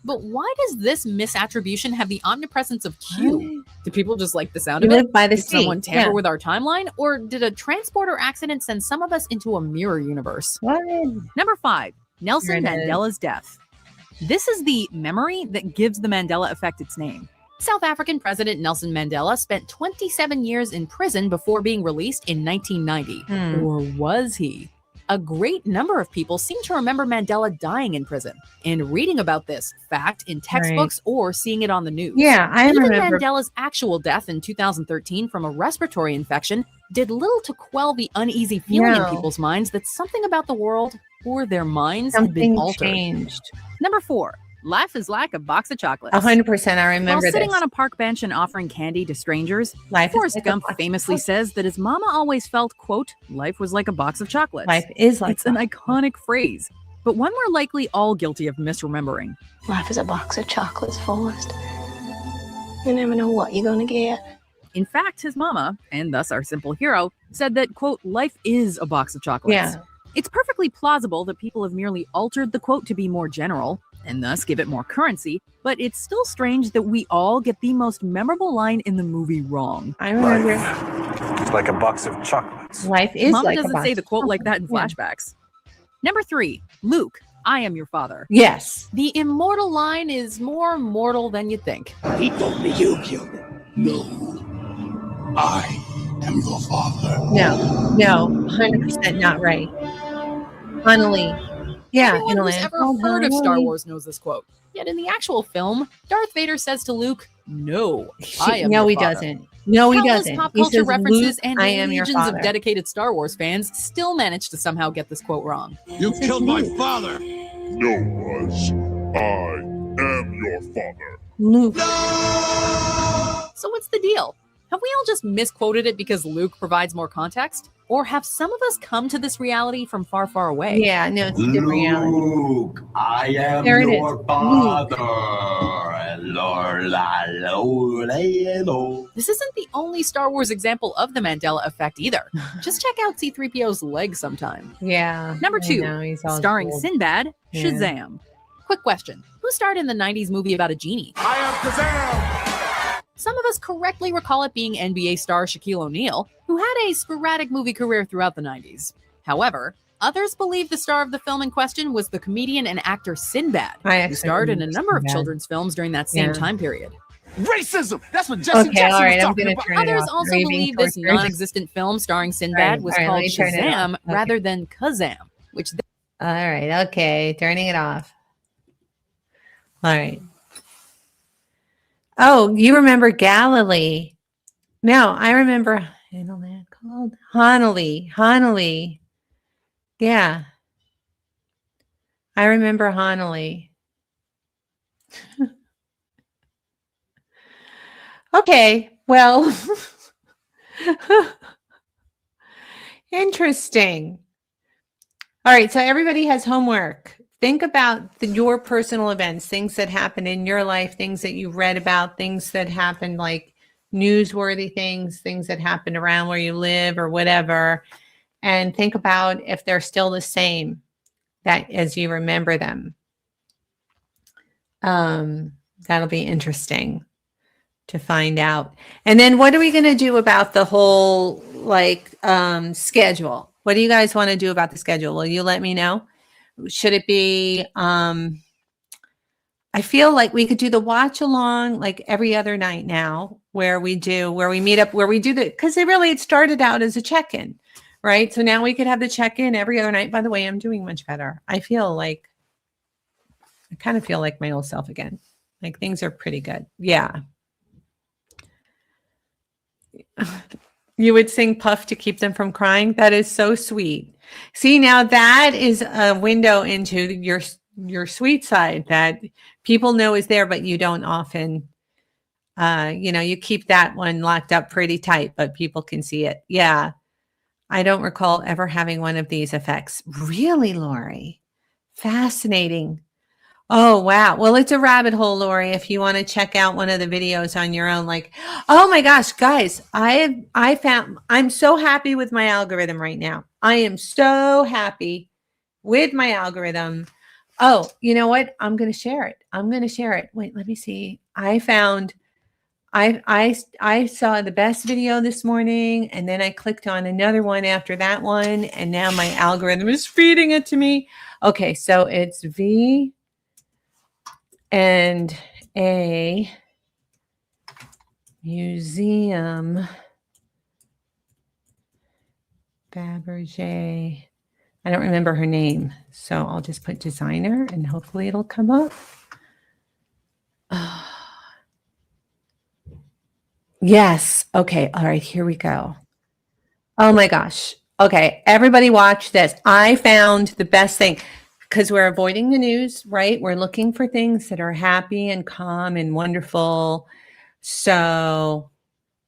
But why does this misattribution have the omnipresence of Q? Do people just like the sound We of it? live by the Did sea. someone tamper Yeah. with our timeline? Or did a transporter accident send some of us into a mirror universe? What? Number 5, Nelson Here it is. Mandela's death. This is the memory that gives the Mandela effect its name. South African President Nelson Mandela spent 27 years in prison before being released in 1990. Or was he? A great number of people seem to remember Mandela dying in prison and reading about this fact in textbooks or seeing it on the news. Yeah, I Even remember. Mandela's actual death in 2013 from a respiratory infection did little to quell the uneasy feeling in No. people's minds that something about the world or their minds had been Something altered. changed. Number 4, life is like a box of chocolates. 100%. I remember While sitting this. on a park bench and offering candy to strangers, Life is Forrest like a Gump box of famously chocolates. says that his mama always felt, quote, life was like a box of chocolates. Life is like It's an iconic phrase, but one we're likely all guilty of misremembering. Life is a box of chocolates, Forrest. You never know what you're gonna get. In fact, his mama, and thus our simple hero, said that, quote, life is a box of chocolates. Yeah. It's perfectly plausible that people have merely altered the quote to be more general, and thus give it more currency, but it's still strange that we all get the most memorable line in the movie wrong. I remember. It's like a box of chocolates. Life is Mama like a doesn't box say the of quote like that in chocolates. flashbacks. Number 3, Luke, I am your father. Yes. The immortal line is more mortal than you'd think. He told me you killed him. No. I am your father. No, 100% not right. Honey. Yeah, Everyone in a who's land ever called heard of Star Honey. Wars knows this quote. Yet in the actual film, Darth Vader says to Luke, no, I am No, your he father. doesn't. No, he Countless doesn't. pop He culture says, references Luke, and I am your legions of father. dedicated Star Wars fans still manage to somehow get this quote wrong. You killed my father. No, Buzz. I am your father. Luke. So what's the deal? Have we all just misquoted it because Luke provides more context? Or have some of us come to this reality from far, far away? Yeah, no, it's a different reality. Luke, I am There it is. your father. Hello. This isn't the only Star Wars example of the Mandela effect either. Just check out C-3PO's leg sometime. Yeah. Number I 2, know, he's all starring cool. Sinbad, Yeah. Shazam. Quick question. Who starred in the 90s movie about a genie? I am Kazam. Some of us correctly recall it being NBA star Shaquille O'Neal, who had a sporadic movie career throughout the 90s. However, others believe the star of the film in question was the comedian and actor Sinbad, who starred in a number of children's films during that same time period. Racism. That's what Jesse Okay, Jackson all right, was I'm talking gonna about. turn it Others off. also Are you being believe this tortured? non-existent film starring Sinbad was all right, called let me turn it off. Shazam Okay. rather than Kazam, which All right, okay, turning it off. All right. Oh, you remember Galilee? No, I remember. I know that called Honolly. Yeah, I remember Honolly. Okay, well, interesting. All right, so everybody has homework. Think about your personal events, things that happened in your life, things that you read about, things that happened, like newsworthy things that happened around where you live or whatever, and think about if they're still the same that as you remember them. That'll be interesting to find out. And then what are we going to do about the whole schedule? What do you guys want to do about the schedule? Will you let me know? Should it be I feel like we could do the watch along like every other night now, where we meet up, where we do because it started out as a check-in, right? So now we could have the check-in every other night. By the way, I'm doing much better. I kind of feel like my old self again. Like things are pretty good. Yeah. You would sing Puff to keep them from crying. That is so sweet. See, now that is a window into your sweet side that people know is there, but you don't often, you keep that one locked up pretty tight, but people can see it. Yeah. I don't recall ever having one of these effects. Really, Lori? Fascinating. Oh, wow. Well, it's a rabbit hole, Lori, if you want to check out one of the videos on your own. Like, oh my gosh, guys, I'm so happy with my algorithm right now. I am so happy with my algorithm. Oh, you know what? I'm going to share it. Wait, let me see. I saw the best video this morning, and then I clicked on another one after that one, and now my algorithm is feeding it to me. Okay, so it's V and A museum Fabergé. I don't remember her name, so I'll just put designer and hopefully it'll come up. Yes. Okay. All right. Here we go. Oh my gosh. Okay. Everybody watch this. I found the best thing because we're avoiding the news, right? We're looking for things that are happy and calm and wonderful. So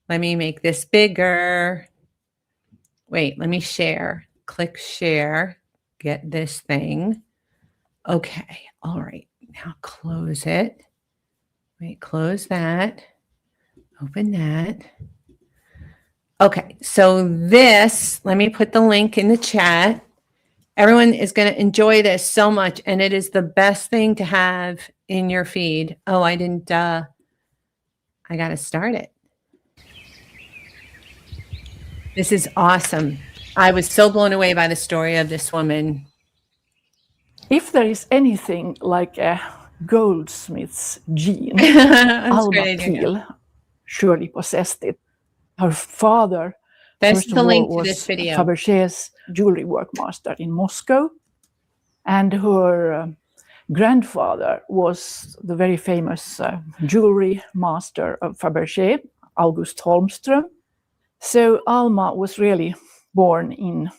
let me make this bigger. Wait, let me share. Click share. Get this thing. Okay. All right. Now close it. Wait, close that. Open that. Okay. So this, let me put the link in the chat. Everyone is going to enjoy this so much. And it is the best thing to have in your feed. Oh, I got to start it. This is awesome. I was so blown away by the story of this woman. If there is anything like a goldsmith's gene, That's Alma great idea. Thiel surely possessed it. Her father, That's first of the all, link to was this video. Fabergé's jewelry workmaster in Moscow, and her grandfather was the very famous jewelry master of Fabergé, August Holmström. So Alma was really born into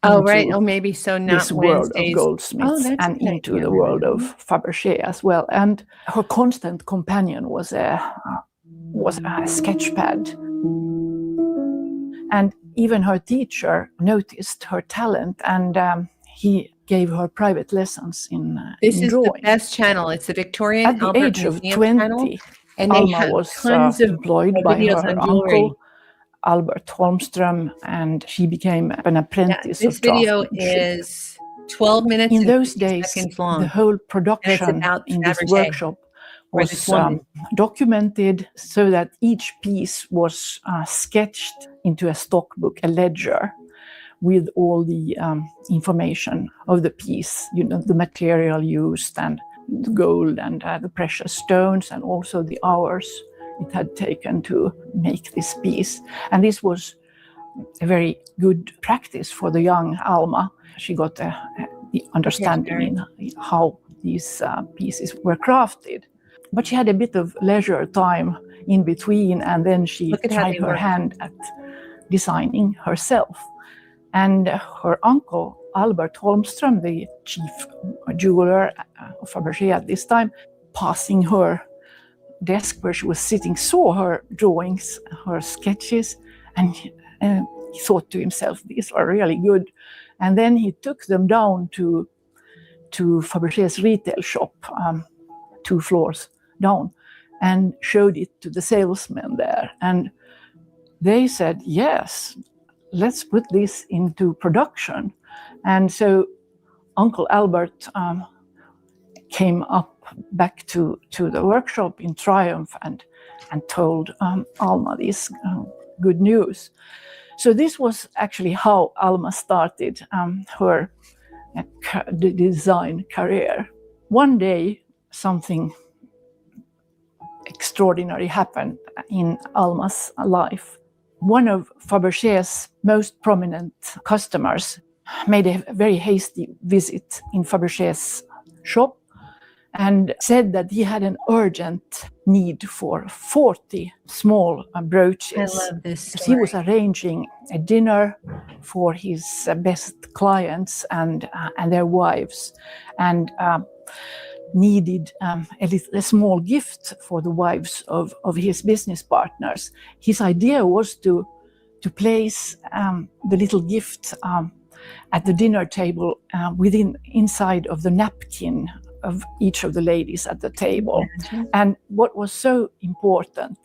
Right. Oh, maybe so. Not this world Wednesdays. of goldsmiths That's and a good into idea, the world Ruby. of Fabergé as well. And her constant companion was a sketch pad. And even her teacher noticed her talent, and he gave her private lessons in This is the drawing. best channel. It's the Victorian At the Albert age of Museum 20, channel, and they Alma have was tons of employed by videos her on jewelry. uncle, Albert Holmström, and she became an apprentice This of video draftsmanship. is 12 minutes In and those 50 days, seconds long. the whole And it's production about in this Fabergé, workshop or this was woman. documented so that each piece was sketched into a stock book, a ledger, with all the information of the piece, the material used and the gold and the precious stones, and also the hours it had taken to make this piece. And this was a very good practice for the young Alma. She got the understanding in how these pieces were crafted. But she had a bit of leisure time in between, and then she tried her hand at designing herself. And her uncle, Albert Holmström, the chief jeweler of Fabergé at this time, passing her desk where she was sitting, saw her drawings, her sketches, and he thought to himself, these are really good. And then he took them down to Fabergé's retail shop, 2 floors down, and showed it to the salesmen there. And they said, yes, let's put this into production. And so Uncle Albert came up back to the workshop in triumph and told Alma this good news. So this was actually how Alma started her design career. One day, something extraordinary happened in Alma's life. One of Fabergé's most prominent customers made a very hasty visit in Fabergé's shop and said that he had an urgent need for 40 small brooches. I love this story. He was arranging a dinner for his best clients and their wives, and needed a small gift for the wives of his business partners. His idea was to place the little gift at the dinner table inside of the napkin of each of the ladies at the table. And what was so important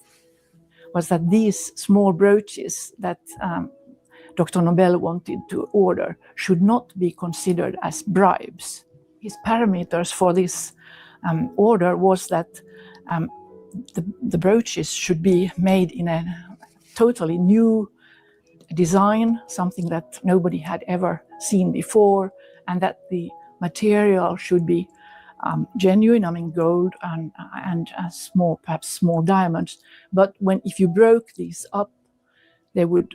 was that these small brooches that Dr. Nobel wanted to order should not be considered as bribes. His parameters for this order was that the brooches should be made in a totally new design, something that nobody had ever seen before, and that the material should be genuine, I mean gold and perhaps small diamonds. But if you broke these up, there would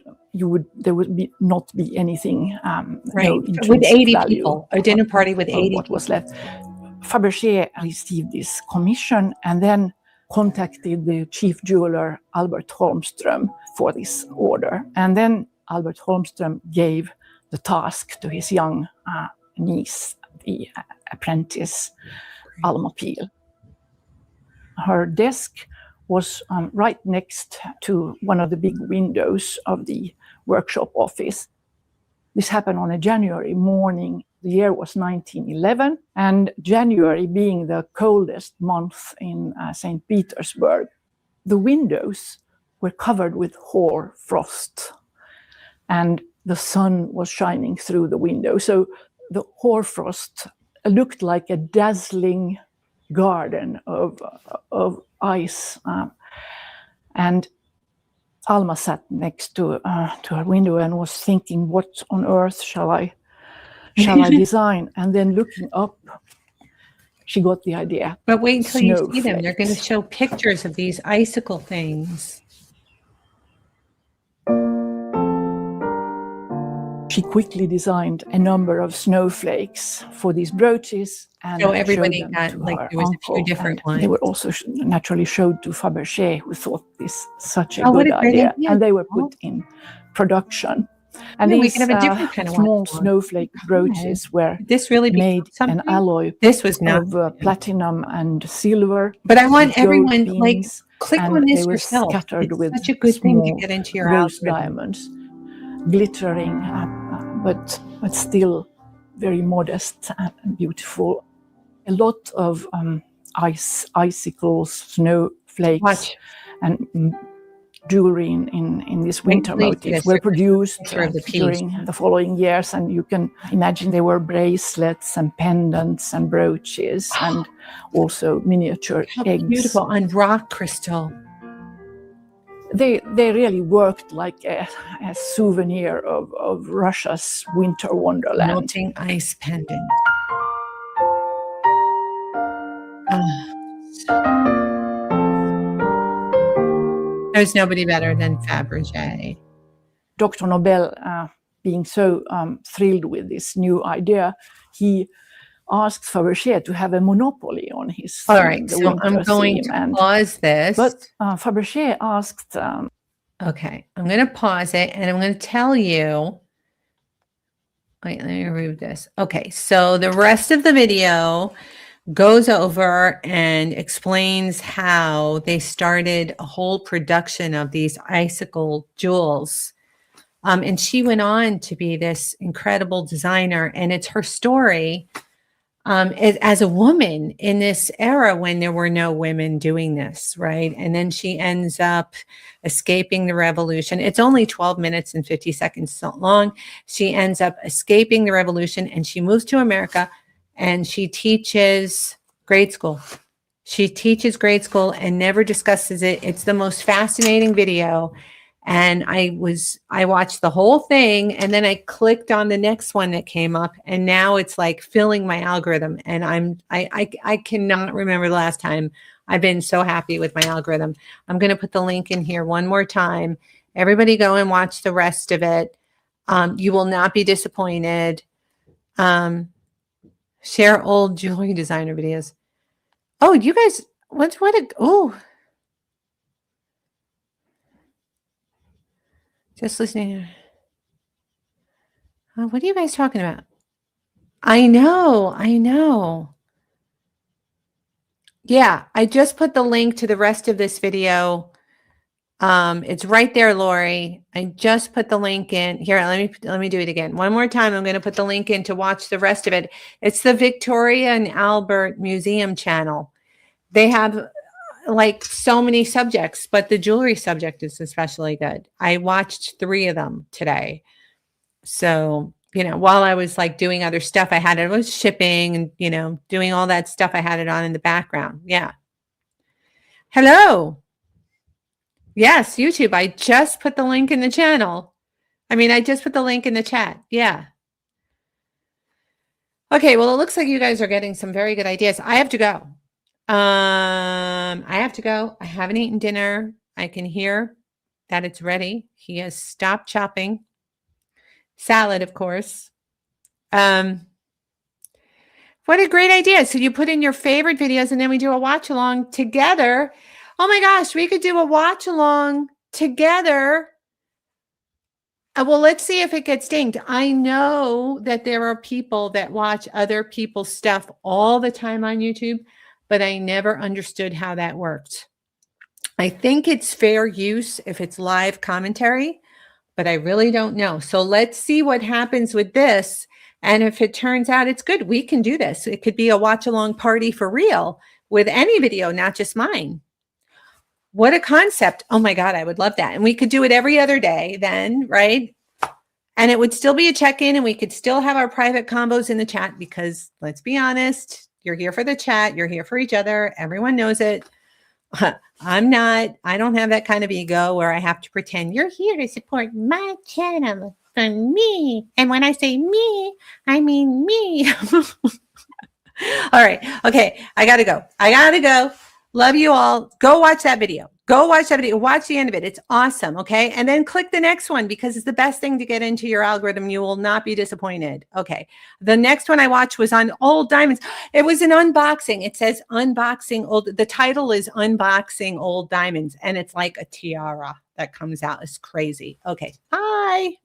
not be anything, Right. no With intrinsic 80 value people, a dinner party with of 80 what was people. left. Fabergé received this commission and then contacted the chief jeweler Albert Holmström for this order. And then Albert Holmström gave the task to his young niece, the apprentice Alma Peel. Her desk was right next to one of the big windows of the workshop office. This happened on a January morning. The year was 1911, and January being the coldest month in St. Petersburg, the windows were covered with hoar frost, and the sun was shining through the window. So the hoar frost looked like a dazzling garden of ice, and Alma sat next to her window and was thinking, "What on earth shall I design?" And then looking up, she got the idea. But wait until you see them. They're going to Snowflakes. show pictures of these icicle things. She quickly designed a number of snowflakes for these brooches and So everybody showed them got, to like, her there was a few uncle. different And they ones. were also naturally showed to Fabergé, who thought this such a Oh, what good a great idea. idea. And they were put in production. And Yeah, we these could have a different kind of small watch. snowflake brooches were This really made became an something? alloy This was not. of platinum and silver. But I want with gold everyone, like, beans, click and on they this were yourself. scattered It's with such a good thing to small get into your rose algorithm. diamonds, glittering, but still very modest and beautiful. A lot of icicles, snowflakes, Watch. and jewelry in this winter Wait, motif this were is a produced picture of the piece. during the following years, and you can imagine there were bracelets and pendants and brooches and also miniature How eggs. beautiful. On rock crystal. They really worked like a souvenir of Russia's winter wonderland. Melting ice pendant. There's nobody better than Fabergé. Dr. Nobel, being so thrilled with this new idea, he asked Fabergé to have a monopoly on his All theme, right, the so I'm winter going theme. to pause this. But Fabergé asked... Okay, I'm going to pause it, and I'm going to tell you... Wait, let me remove this. Okay, so the rest of the video goes over and explains how they started a whole production of these icicle jewels. And she went on to be this incredible designer, and it's her story as a woman in this era when there were no women doing this, right? And then she ends up escaping the revolution. It's only 12 minutes and 50 seconds so long. She ends up escaping the revolution, and she moves to America, and she teaches grade school. She teaches grade school and never discusses it. It's the most fascinating video. And I watched the whole thing, and then I clicked on the next one that came up, and now it's like filling my algorithm. And I cannot remember the last time I've been so happy with my algorithm. I'm going to put the link in here one more time. Everybody go and watch the rest of it. You will not be disappointed. Share old jewelry designer videos. Oh, you guys, just listening. What are you guys talking about? I know. Yeah, I just put the link to the rest of this video. It's right there, Lori. I just put the link in. Here, let me do it again. One more time. I'm going to put the link in to watch the rest of it. It's the Victoria and Albert Museum channel. They have like so many subjects, but the jewelry subject is especially good. I watched 3 of them today. So, while I was like doing other stuff, I was shipping and, doing all that stuff. I had it on in the background. Yeah. Hello. Yes, YouTube. I just put the link in the channel. I just put the link in the chat. Yeah. Okay. Well, it looks like you guys are getting some very good ideas. I have to go. I have to go. I haven't eaten dinner. I can hear that it's ready. He has stopped chopping. Salad, of course. What a great idea. So you put in your favorite videos and then we do a watch along together. Oh my gosh, we could do a watch along together. Well, let's see if it gets dinged. I know that there are people that watch other people's stuff all the time on YouTube, but I never understood how that worked. I think it's fair use if it's live commentary, but I really don't know. So let's see what happens with this. And if it turns out it's good, we can do this. It could be a watch along party for real with any video, not just mine. What a concept. Oh my God, I would love that. And we could do it every other day then, right? And it would still be a check-in and we could still have our private combos in the chat because let's be honest, you're here for the chat. You're here for each other. Everyone knows it. I don't have that kind of ego where I have to pretend you're here to support my channel for me. And when I say me, I mean me. All right. Okay. I got to go. Love you all. Go watch that video. Watch the end of it. It's awesome. Okay. And then click the next one because it's the best thing to get into your algorithm. You will not be disappointed. Okay. The next one I watched was on old diamonds. It was an unboxing. It says unboxing old. The title is unboxing old diamonds. And it's like a tiara that comes out. It's crazy. Okay. Bye.